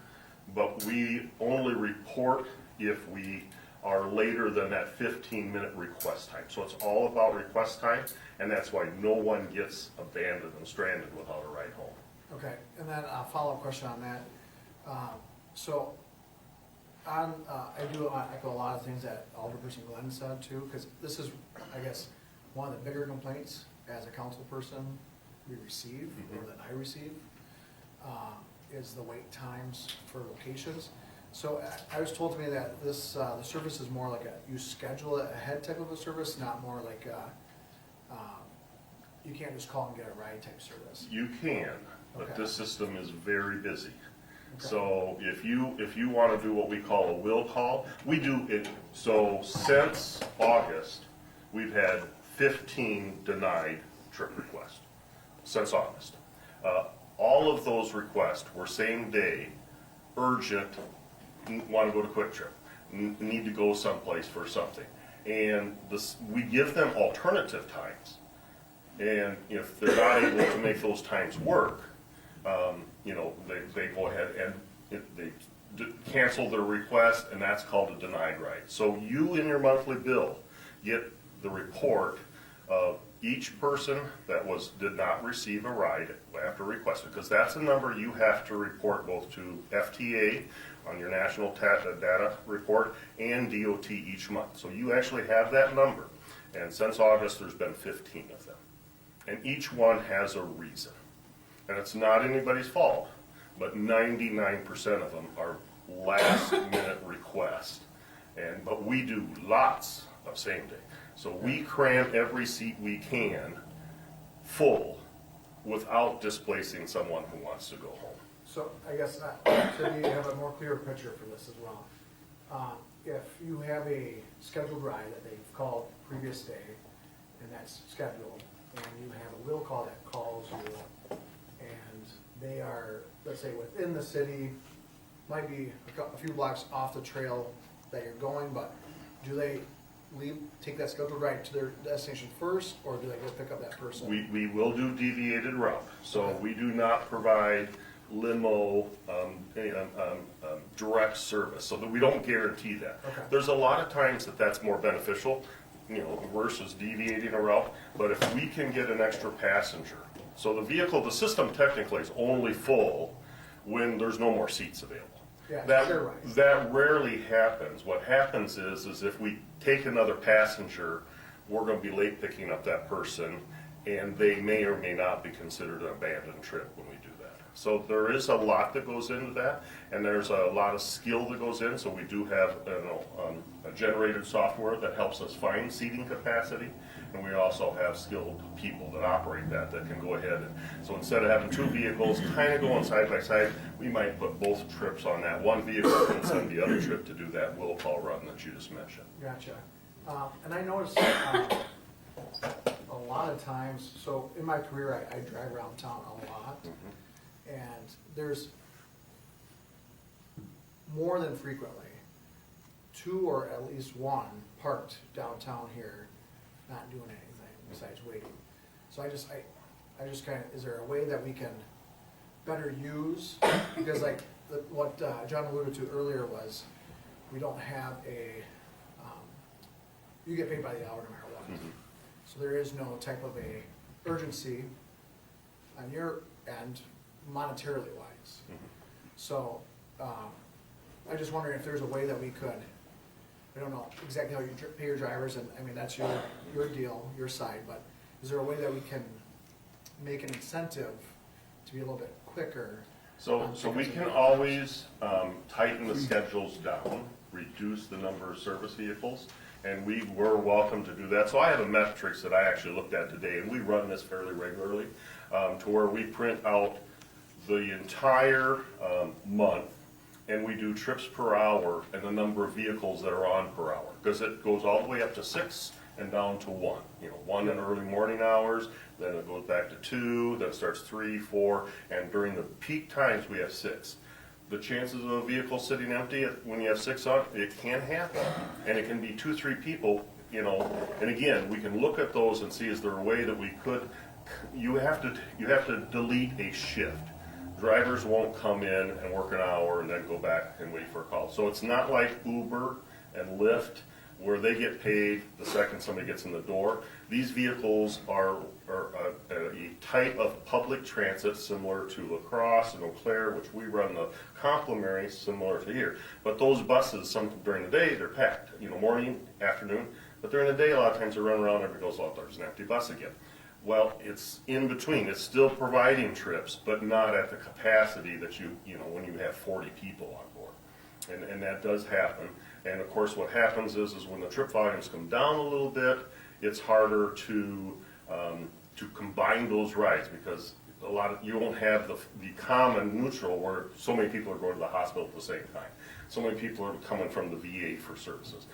but we only report if we are later than that 15-minute request time. So it's all about request time, and that's why no one gets abandoned and stranded without a ride home. Okay, and then a follow-up question on that. So, I do echo a lot of things that Alderperson Glenn said too, because this is, I guess, one of the bigger complaints as a council person we receive, or that I receive, is the wait times for locations. So I was told to me that this, the service is more like you schedule it ahead type of a service, not more like you can't just call and get a ride type service. You can, but Okay. this system is very busy. Okay. So if you want to do what we call a will call, we do it. So since August, we've had 15 denied trip requests since August. All of those requests were same day, urgent, want to go to Quick Trip, need to go someplace for something. And we give them alternative times. And if they're not able to make those times work, they go ahead and they cancel their request, and that's called a denied ride. So you in your monthly bill get the report of each person that did not receive a ride after requested, because that's a number you have to report both to FTA on your national data report and DOT each month. So you actually have that number. And since August, there's been 15 of them. And each one has a reason. And it's not anybody's fault, but 99% of them are last minute requests. But we do lots of same day. So we cram every seat we can full without displacing someone who wants to go home. So I guess, so you have a more clear picture for this as well. If you have a scheduled ride that they've called previous day, and that's scheduled, and you have a will call that calls you, and they are, let's say, within the city, might be a few blocks off the trail that you're going, but do they take that scheduled ride to their destination first, or do they go pick up that person? We will do deviated route. So we do not provide limo, direct service, so that we don't guarantee that. Okay. There's a lot of times that's more beneficial, versus deviating a route, but if we can get an extra passenger, so the system technically is only full when there's no more seats available. Yeah, That, sure, right. that rarely happens. What happens is if we take another passenger, we're gonna be late picking up that person, and they may or may not be considered an abandoned trip when we do that. So there is a lot that goes into that, and there's a lot of skill that goes in, so we do have, a generated software that helps us find seating capacity, and we also have skilled people that operate that can go ahead and, so instead of having two vehicles kind of going side by side, we might put both trips on that one vehicle and send the other trip to do that will call run that you just mentioned. Gotcha. And I noticed a lot of times, so in my career, I drive around town a lot, and there's more than frequently two or at least one parked downtown here, not doing anything besides waiting. So I just kind of, is there a way that we can better use, because like what John alluded to earlier was, we don't have you get paid by the hour no matter what. So there is no type of a urgency on your end monetarily wise. So I just wondering if there's a way that we could, I don't know exactly how you pay your drivers, and I mean, that's your deal, your side, but is there a way that we can make an incentive to be a little bit quicker? So we can always tighten the schedules down, reduce the number of service vehicles, and we were welcome to do that. So I have a metrics that I actually looked at today, and we run this fairly regularly, to where we print out the entire month, and we do trips per hour and the number of vehicles that are on per hour, because it goes all the way up to 6 and down to 1. 1 in early morning hours, then it goes back to 2, then it starts 3, 4, and during the peak times we have 6. The chances of a vehicle sitting empty when you have 6 on, it can happen, and it can be 2, 3 people, and again, we can look at those and see, is there a way that we could, you have to delete a shift. Drivers won't come in and work an hour and then go back and wait for a call. So it's not like Uber and Lyft, where they get paid the second somebody gets in the door. These vehicles are a type of public transit similar to La Crosse and Eau Claire, which we run the complimentary similar to here. But those buses, during the day, they're packed, morning, afternoon, but during the day, a lot of times they run around and everybody goes, oh, there's an empty bus again. Well, it's in between. It's still providing trips, but not at the capacity that when you have 40 people on board. And that does happen. And of course, what happens is when the trip volumes come down a little bit, it's harder to combine those rides, because you won't have the common neutral where so many people are going to the hospital at the same time. So many people are coming from the VA for services.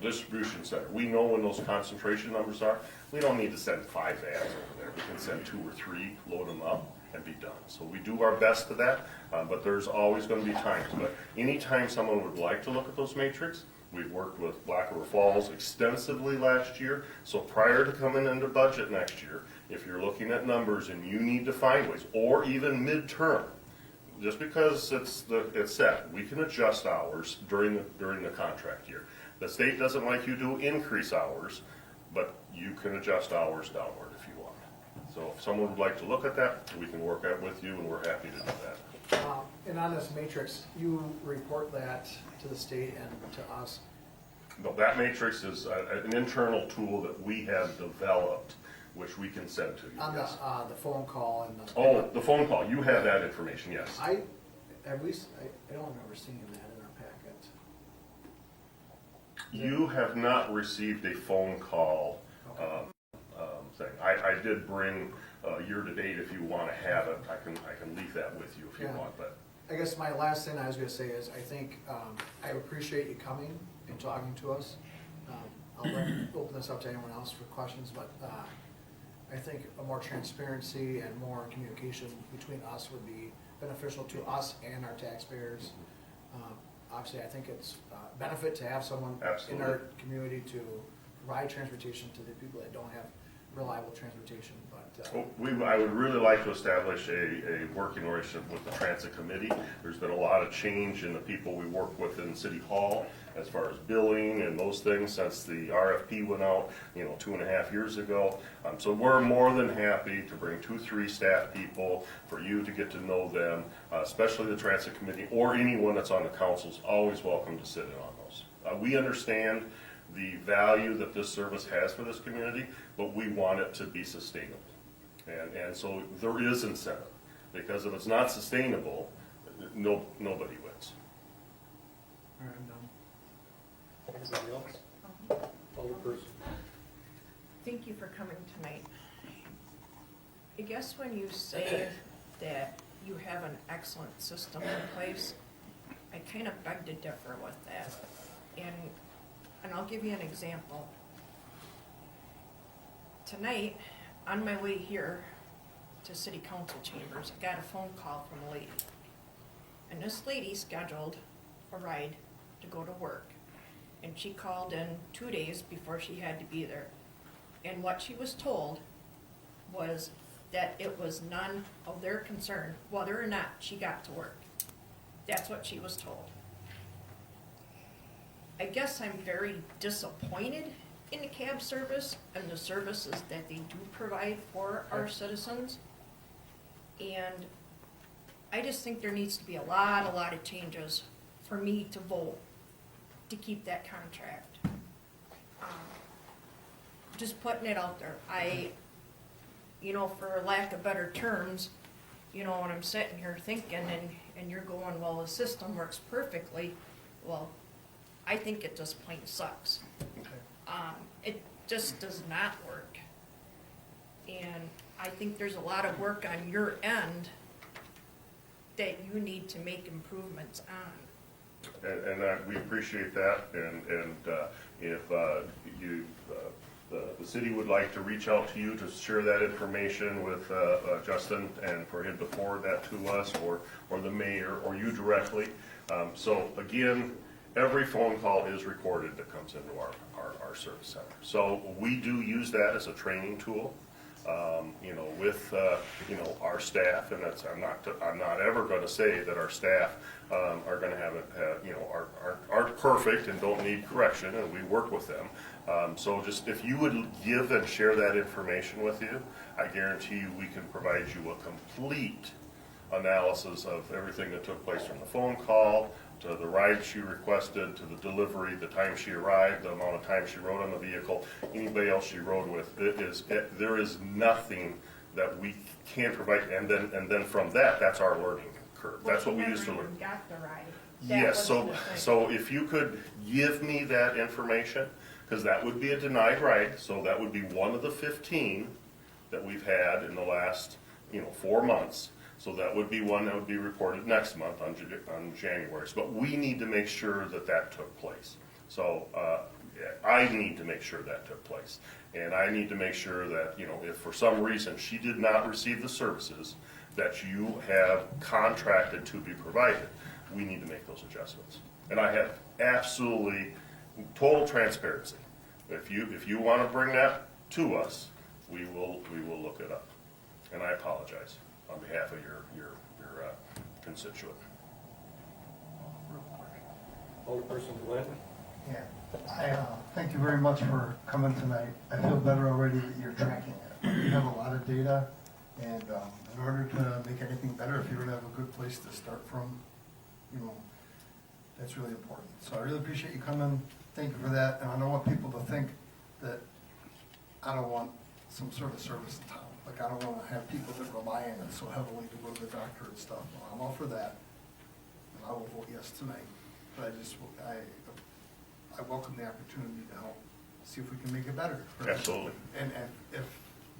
distribution center. We know when those concentration numbers are. We don't need to send 5 vans over there. We can send 2 or 3, load them up, and be done. So we do our best to that, but there's always gonna be times. But anytime someone would like to look at those matrix, we've worked with Black River Falls extensively last year. So prior to coming into budget next year, if you're looking at numbers and you need to find ways, or even midterm, just because it's set, we can adjust hours during the contract year. The state doesn't like you to increase hours, but you can adjust hours downward if you want. So if someone would like to look at that, we can work out with you, and we're happy to do that. And on this matrix, you report that to the state and to us. No, that matrix is an internal tool that we have developed, which we can send to you. On Yes. the phone call and the. Oh, the phone call, you have that information, yes. I don't remember seeing that in our packet. You have not received a phone call thing. I did bring year-to-date if you want to have it. I can leave that with you if you Yeah. want, but. I guess my last thing I was gonna say is, I think, I appreciate you coming and talking to us. I'll open this up to anyone else for questions, but, I think a more transparency and more communication between us would be beneficial to us and our taxpayers. Obviously, I think it's a benefit to have someone in Absolutely. our community to provide transportation to the people that don't have reliable transportation, but, I would really like to establish a working relationship with the transit committee. There's been a lot of change in the people we work with in City Hall as far as billing and those things since the RFP went out, 2.5 years ago. So we're more than happy to bring 2-3 staff people for you to get to know them, especially the transit committee or anyone that's on the council's always welcome to sit in on those. We understand the value that this service has for this community, but we want it to be sustainable. And so there is incentive, because if it's not sustainable, nobody wins. all right, I'm done. Anybody else? Alderperson. Thank you for coming tonight. I guess when you say that you have an excellent system in place, I kind of beg to differ with that. And I'll give you an example. Tonight, on my way here to City Council chambers, I got a phone call from a lady. And this lady scheduled a ride to go to work. And she called in 2 days before she had to be there. And what she was told was that it was none of their concern whether or not she got to work. That's what she was told. I guess I'm very disappointed in the cab service and the services that they do provide for our citizens. And I just think there needs to be a lot of changes for me to vote to keep that contract. Just putting it out there. For lack of better terms, when I'm sitting here thinking and you're going, well, the system works perfectly, well, I think it just plain sucks. It just does not work. And I think there's a lot of work on your end that you need to make improvements on. And we appreciate that, and if the city would like to reach out to you to share that information with Justin and for him to forward that to us, or the mayor, or you directly. So again, every phone call is recorded that comes into our service center. So we do use that as a training tool. With our staff, and that's I'm not ever going to say that our staff are going to have aren't perfect and don't need correction, and we work with them. So just if you would give and share that information with you, I guarantee you we can provide you a complete analysis of everything that took place from the phone call to the ride she requested, to the delivery, the time she arrived, the amount of time she rode on the vehicle, anybody else she rode with. There is nothing that we can't provide, and then from that's our learning curve. That's what we used to learn. Well, she never even got the ride. Yes, so if you could give me that information, because that would be a denied ride, so that would be one of the 15 that we've had in the last 4 months. So that would be one that would be reported next month on January. But we need to make sure that took place. So I need to make sure that took place. And I need to make sure that, you know, if for some reason she did not receive the services that you have contracted to be provided, we need to make those adjustments. And I have absolutely total transparency. If you want to bring that to us, we will look it up. And I apologize on behalf of your constituent. Alderperson Glenn? Yeah, I thank you very much for coming tonight. I feel better already that you're tracking it. You have a lot of data, and in order to make anything better, if you're gonna have a good place to start from, you know, that's really important. So I really appreciate you coming. Thank you for that, and I don't want people to think that I don't want some sort of service in town. Like, I don't wanna have people that rely on it so heavily to go to the doctor and stuff. Well, I'm all for that, and I will vote yes tonight. But I welcome the opportunity to help, see if we can make it better. Absolutely. And if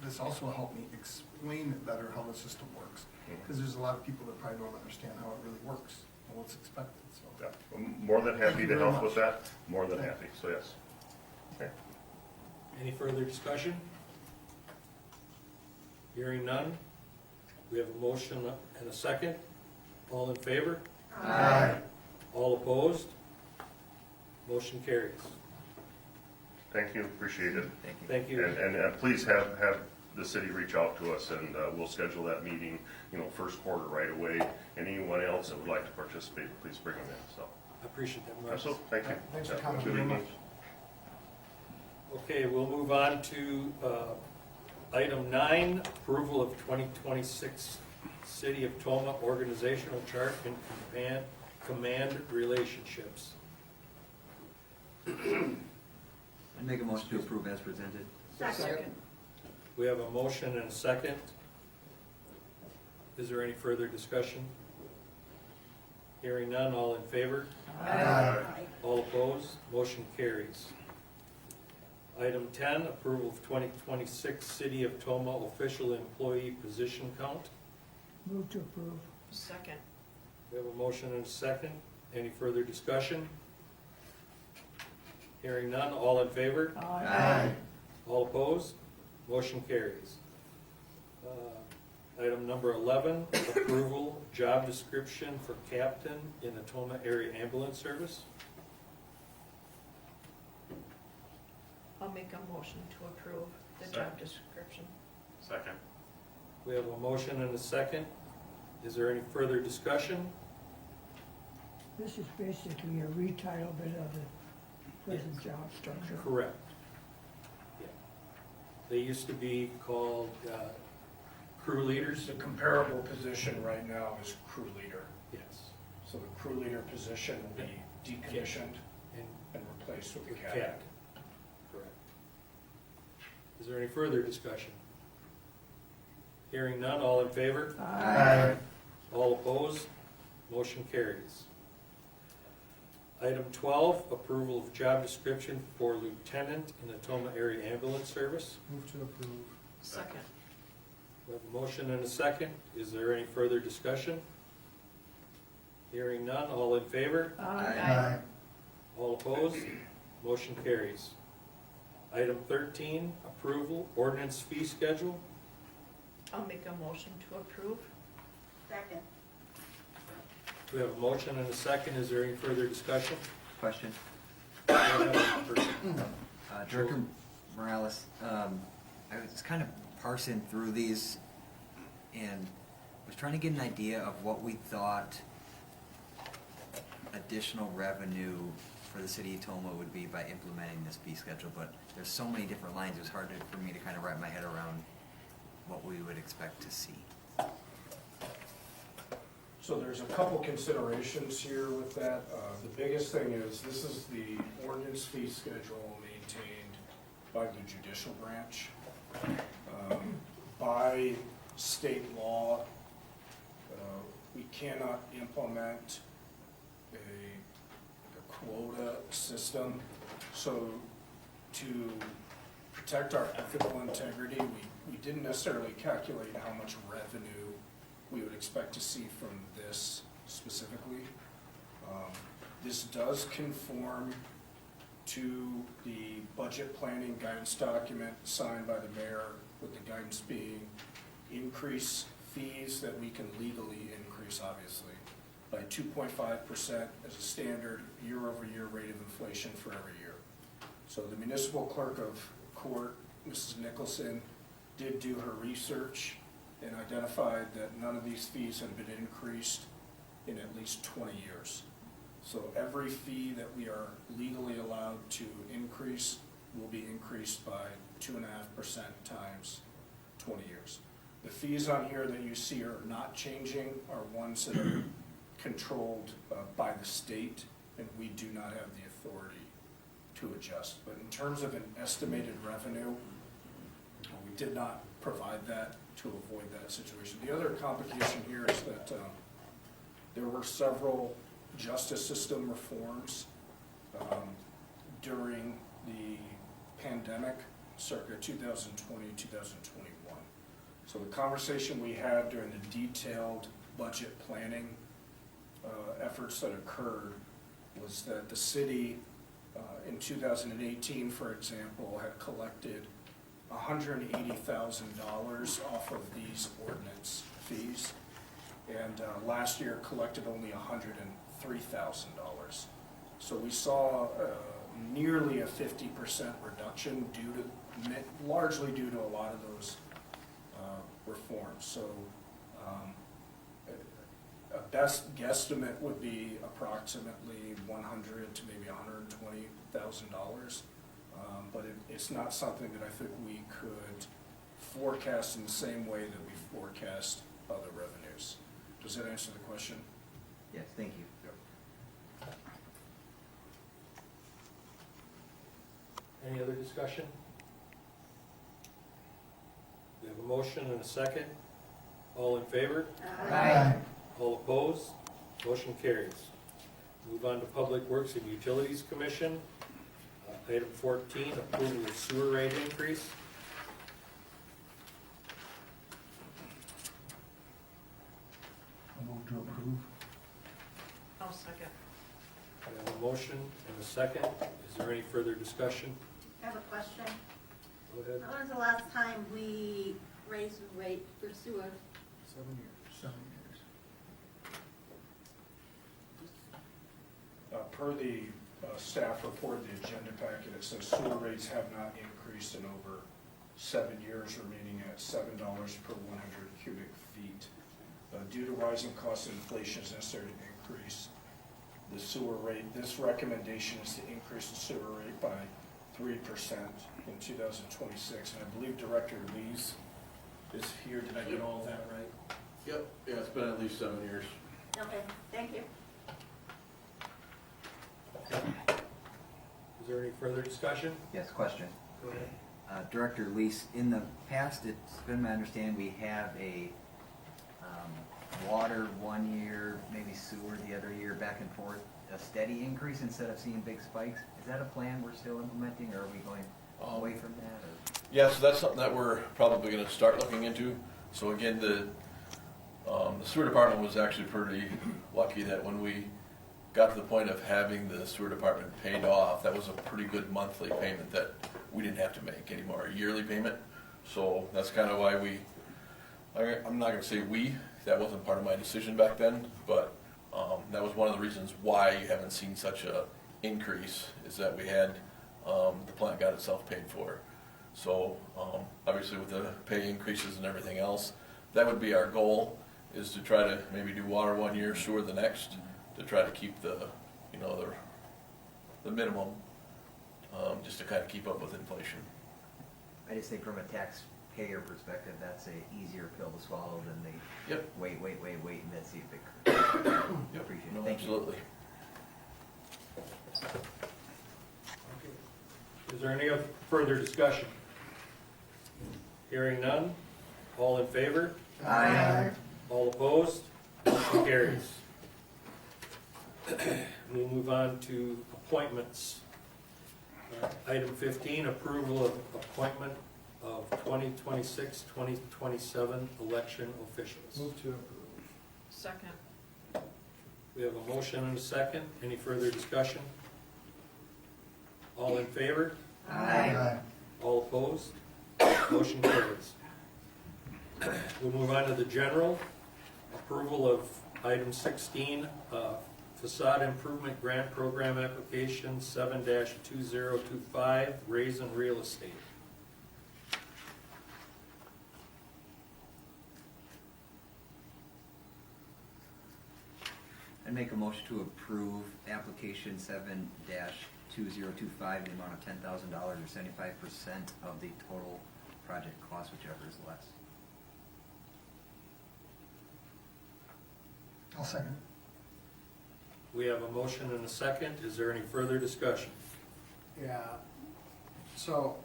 this also helped me explain better how the system works, because there's a lot of people that probably don't understand how it really works and what's expected, so. Yeah, I'm more than happy Thank you to very help with much. that, more than happy, so yes. Okay. Any further discussion? Hearing none. We have a motion and a second. All in favor? Aye. All opposed? Motion carries. Thank you, appreciate it. Thank you. And please have the city reach out to us, and we'll schedule that meeting, you know, first quarter right away. Anyone else that would like to participate, please bring them in, so. I appreciate that, Mark. Absolutely, thank you. Thanks for Yeah, coming good very evening. much. Okay, we'll move on to item 9, approval of 2026 City of Toma organizational chart and command relationships. I'd make a motion to approve as presented. Second. We have a motion and a second. Is there any further discussion? Hearing none, all in favor? Aye. All opposed? Motion carries. Item 10, approval of 2026 City of Toma official employee position count. Move to approve. Second. We have a motion and a second. Any further discussion? Hearing none, all in favor? Aye. All opposed? Motion carries. Item number 11, approval job description for captain in the Toma Area Ambulance Service. I'll make a motion to approve the job description. Second. We have a motion and a second. Is there any further discussion? This is basically a retitlement of the present job structure. Correct. Yeah. They used to be called crew leaders. The comparable position right now is crew leader. Yes. So the crew leader position will be decommissioned and replaced with the captain. Correct. Is there any further discussion? Hearing none, all in favor? Aye. All opposed? Motion carries. Item 12, approval of job description for lieutenant in the Toma Area Ambulance Service. Move to approve. Second. We have a motion and a second. Is there any further discussion? Hearing none, all in favor? Aye. All opposed? Motion carries. Item 13, approval ordinance fee schedule. I'll make a motion to approve. Second. We have a motion and a second. Is there any further discussion? Question. Person. Director Morales, I was kind of parsing through these and was trying to get an idea of what we thought additional revenue for the city of Toma would be by implementing this fee schedule, but there's so many different lines, it was hard for me to kind of wrap my head around what we would expect to see. So there's a couple considerations here with that. The biggest thing is, this is the ordinance fee schedule maintained by the judicial branch. By state law, we cannot implement a quota system. So to protect our ethical integrity, we didn't necessarily calculate how much revenue we would expect to see from this specifically. This does conform to the budget planning guidance document signed by the mayor, with the guidance being increase fees that we can legally increase, obviously, by 2.5% as a standard year-over-year rate of inflation for every year. So the municipal clerk of court, Mrs. Nicholson, did do her research and identified that none of these fees had been increased in at least 20 years. So every fee that we are legally allowed to increase will be increased by 2.5% times 20 years. The fees on here that you see are not changing, are ones that are controlled by the state, and we do not have the authority to adjust. But in terms of an estimated revenue, we did not provide that to avoid that situation. The other complication here is that there were several justice system reforms during the pandemic, circa 2020, 2021. So the conversation we had during the detailed budget planning efforts that occurred was that the city in 2018, for example, had collected $180,000 off of these ordinance fees, and last year collected only $103,000. So we saw nearly a 50% reduction largely due to a lot of those reforms. So a best guesstimate would be approximately $100,000 to maybe $120,000. But it's not something that I think we could forecast in the same way that we forecast other revenues. Does that answer the question? Yes, thank you. Any other discussion? We have a motion and a second. All in favor? Aye. All opposed? Motion carries. Move on to Public Works and Utilities Commission. Item 14, approval of sewer rate increase. I'll move to approve. I'll second. I have a motion and a second. Is there any further discussion? I have a question. Go ahead. When was the last time we raised the rate for sewer? 7 years. 7 years. Per the staff report, the agenda packet, it says sewer rates have not increased in over 7 years, remaining at $7 per 100 cubic feet. Due to rising costs and inflation is necessary to increase the sewer rate. This recommendation is to increase the sewer rate by 3% in 2026. And I believe Director Lees is here. Did I get all of that right? Yep, yeah, it's been at least 7 years. Okay, thank you. Is there any further discussion? Yes, question. Go ahead. Director Lease, in the past, it's been my understanding we have a water 1 year, maybe sewer the other year, back and forth, a steady increase instead of seeing big spikes. Is that a plan we're still implementing, or are we going away from that? Or? Yeah, so that's something that we're probably gonna start looking into. So again, the sewer department was actually pretty lucky that when we got to the point of having the sewer department paid off, that was a pretty good monthly payment that we didn't have to make anymore, a yearly payment. So that's kind of why I'm not gonna say that wasn't part of my decision back then, but that was one of the reasons why you haven't seen such a increase, is that we had, the plant got itself paid for. So obviously with the pay increases and everything else, that would be our goal, is to try to maybe do water 1 year, sewer the next, to try to keep the minimum, just to kind of keep up with inflation. I just think from a taxpayer perspective, that's a easier pill to swallow than the Yep. wait, and then see if it. Yep. Appreciate it. No, Thank you. absolutely. Is there any other further discussion? Hearing none. All in favor? Aye. All opposed? Motion carries. We'll move on to appointments. Item 15, approval of appointment of 2026-2027 election officials. Move to approve. Second. We have a motion and a second. Any further discussion? All in favor? Aye. All opposed? Motion carries. We'll move on to the general. Approval of item 16, facade improvement grant program application 7-2025, Raisin Real Estate. I'd make a motion to approve application 7-2025 in the amount of $10,000 or 75% of the total project cost, whichever is less. I'll second. We have a motion and a second. Is there any further discussion? Yeah, so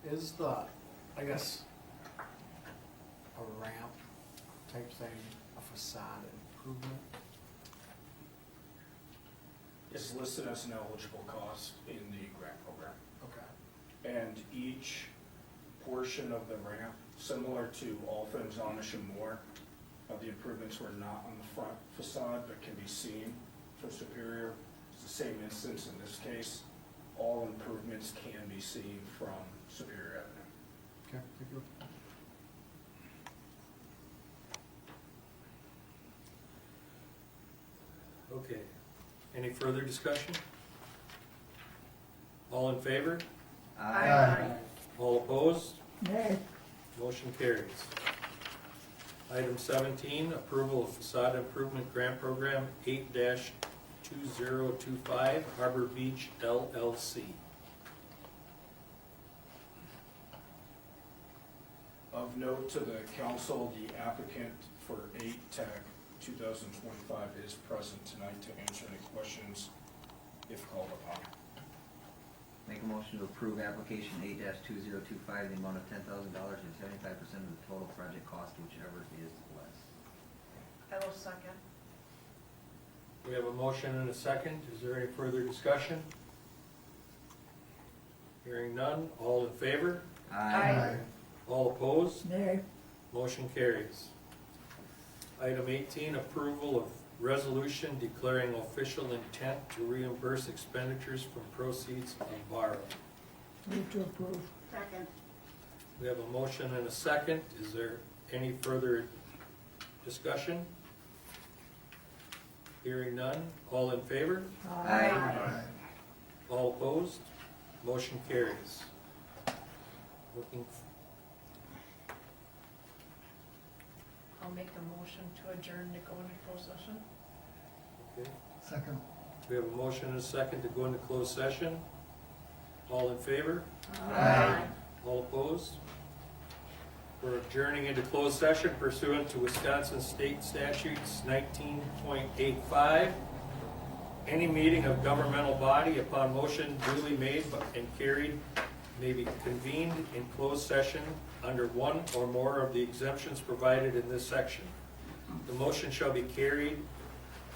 is the, I guess, a ramp type thing, a facade improvement? It's listed as an eligible cost in the grant program. Okay. And each portion of the ramp, similar to all things Amish and Moore, the improvements were not on the front facade, but can be seen from Superior. It's the same instance in this case. All improvements can be seen from Superior Avenue. Okay, thank you. Okay. Any further discussion? All in favor? Aye. All opposed? Nay. Motion carries. Item 17, approval of facade improvement grant program 8-2025, Harbor Beach LLC. Of note to the council, the applicant for 8-Tech 2025 is present tonight to answer any questions if called upon. Make a motion to approve application 8-2025 in the amount of $10,000 or 75% of the total project cost, whichever is less. I will second. We have a motion and a second. Is there any further discussion? Hearing none. All in favor? Aye. All opposed? Nay. Motion carries. Item 18, approval of resolution declaring official intent to reimburse expenditures from proceeds of borrow. Move to approve. Second. We have a motion and a second. Is there any further discussion? Hearing none. All in favor? Aye. All opposed? Motion carries. Looking, I'll make a motion to adjourn to go into closed session. okay. Second. We have a motion and a second to go into closed session. All in favor? Aye. All opposed? We're adjourning into closed session pursuant to Wisconsin State Statutes 19.85. Any meeting of governmental body upon motion duly made and carried may be convened in closed session under one or more of the exemptions provided in this section. The motion shall be carried,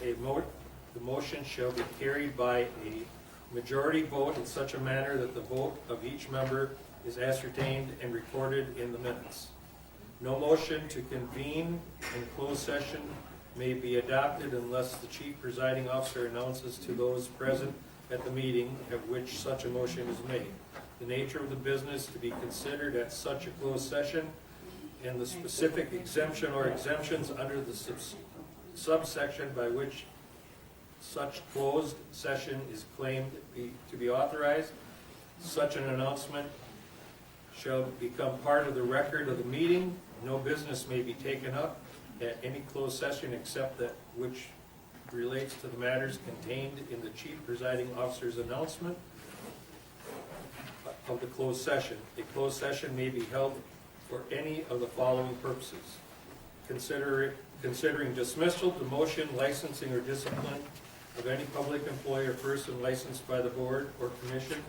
the motion shall be carried by a majority vote in such a manner that the vote of each member is ascertained and recorded in the minutes. No motion to convene in closed session may be adopted unless the chief presiding officer announces to those present at the meeting at which such a motion is made the nature of the business to be considered at such a closed session and the specific exemption or exemptions under the subsection by which such closed session is claimed to be authorized. Such an announcement shall become part of the record of the meeting. No business may be taken up at any closed session except that which relates to the matters contained in the chief presiding officer's announcement of the closed session. A closed session may be held for any of the following purposes: considering dismissal, demotion, licensing, or discipline of any public employee or person licensed by the board or commission,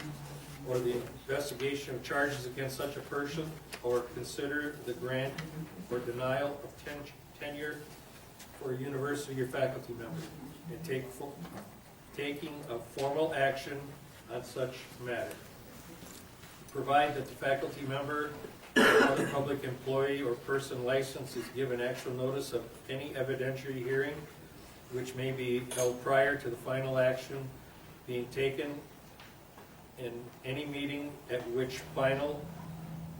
or the investigation of charges against such a person, or consider the grant or denial of tenure for a university or faculty member, and taking of formal action on such matter. Provide that the faculty member or other public employee or person licensed is given actual notice of any evidentiary hearing which may be held prior to the final action being taken in any meeting at which final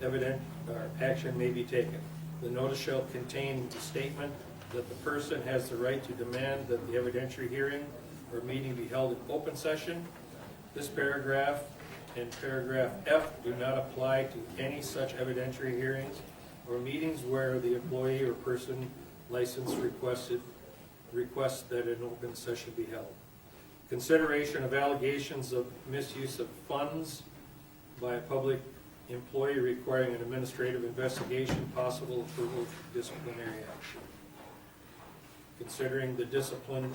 evident or action may be taken. The notice shall contain the statement that the person has the right to demand that the evidentiary hearing or meeting be held in open session. This paragraph and paragraph F do not apply to any such evidentiary hearings or meetings where the employee or person licensed requests that an open session be held. Consideration of allegations of misuse of funds by a public employee requiring an administrative investigation, possible approval for disciplinary action. Considering the discipline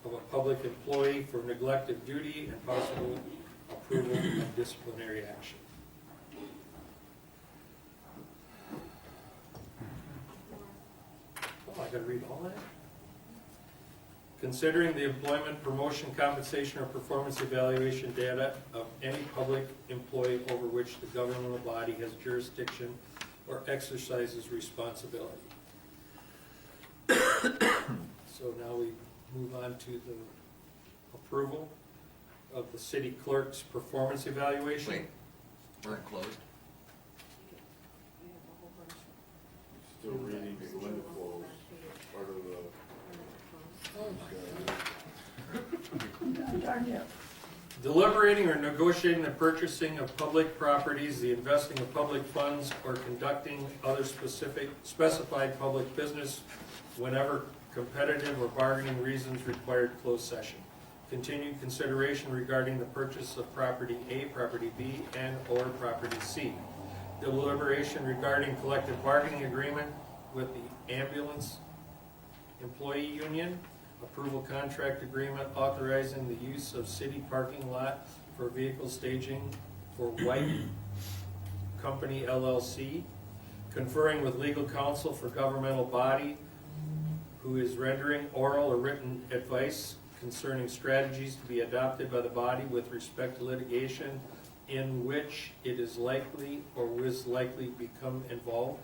of a public employee for neglect of duty and possible approval of disciplinary action. Oh, I gotta read all that? Considering the employment, promotion, compensation, or performance evaluation data of any public employee over which the governmental body has jurisdiction or exercises responsibility. So now we move on to the approval of the city clerk's performance evaluation. Wait, we're closed. Still reading the window close, part of the. Not done yet. Deliberating or negotiating the purchasing of public properties, the investing of public funds, or conducting other specified public business whenever competitive or bargaining reasons required closed session. Continued consideration regarding the purchase of property A, property B, and/or property C. Deliberation regarding collective bargaining agreement with the ambulance employee union. Approval contract agreement authorizing the use of city parking lot for vehicle staging for White Company LLC. Conferring with legal counsel for governmental body who is rendering oral or written advice concerning strategies to be adopted by the body with respect to litigation in which it is likely or is likely become involved.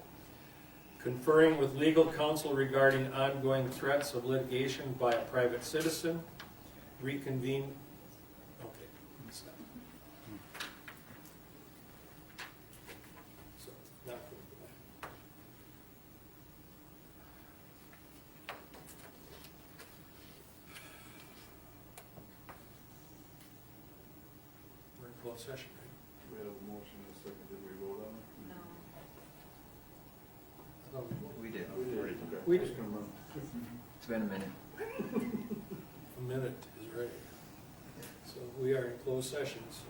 Conferring with legal counsel regarding ongoing threats of litigation by a private citizen. Reconvene. Okay. Stop. So, now can we go back? We're in closed session, right? We have a motion and a second, did we vote on it? No. I thought we voted. We did. Okay. We did. Just gonna run. It's been a minute. A minute is right. So we are in closed session, so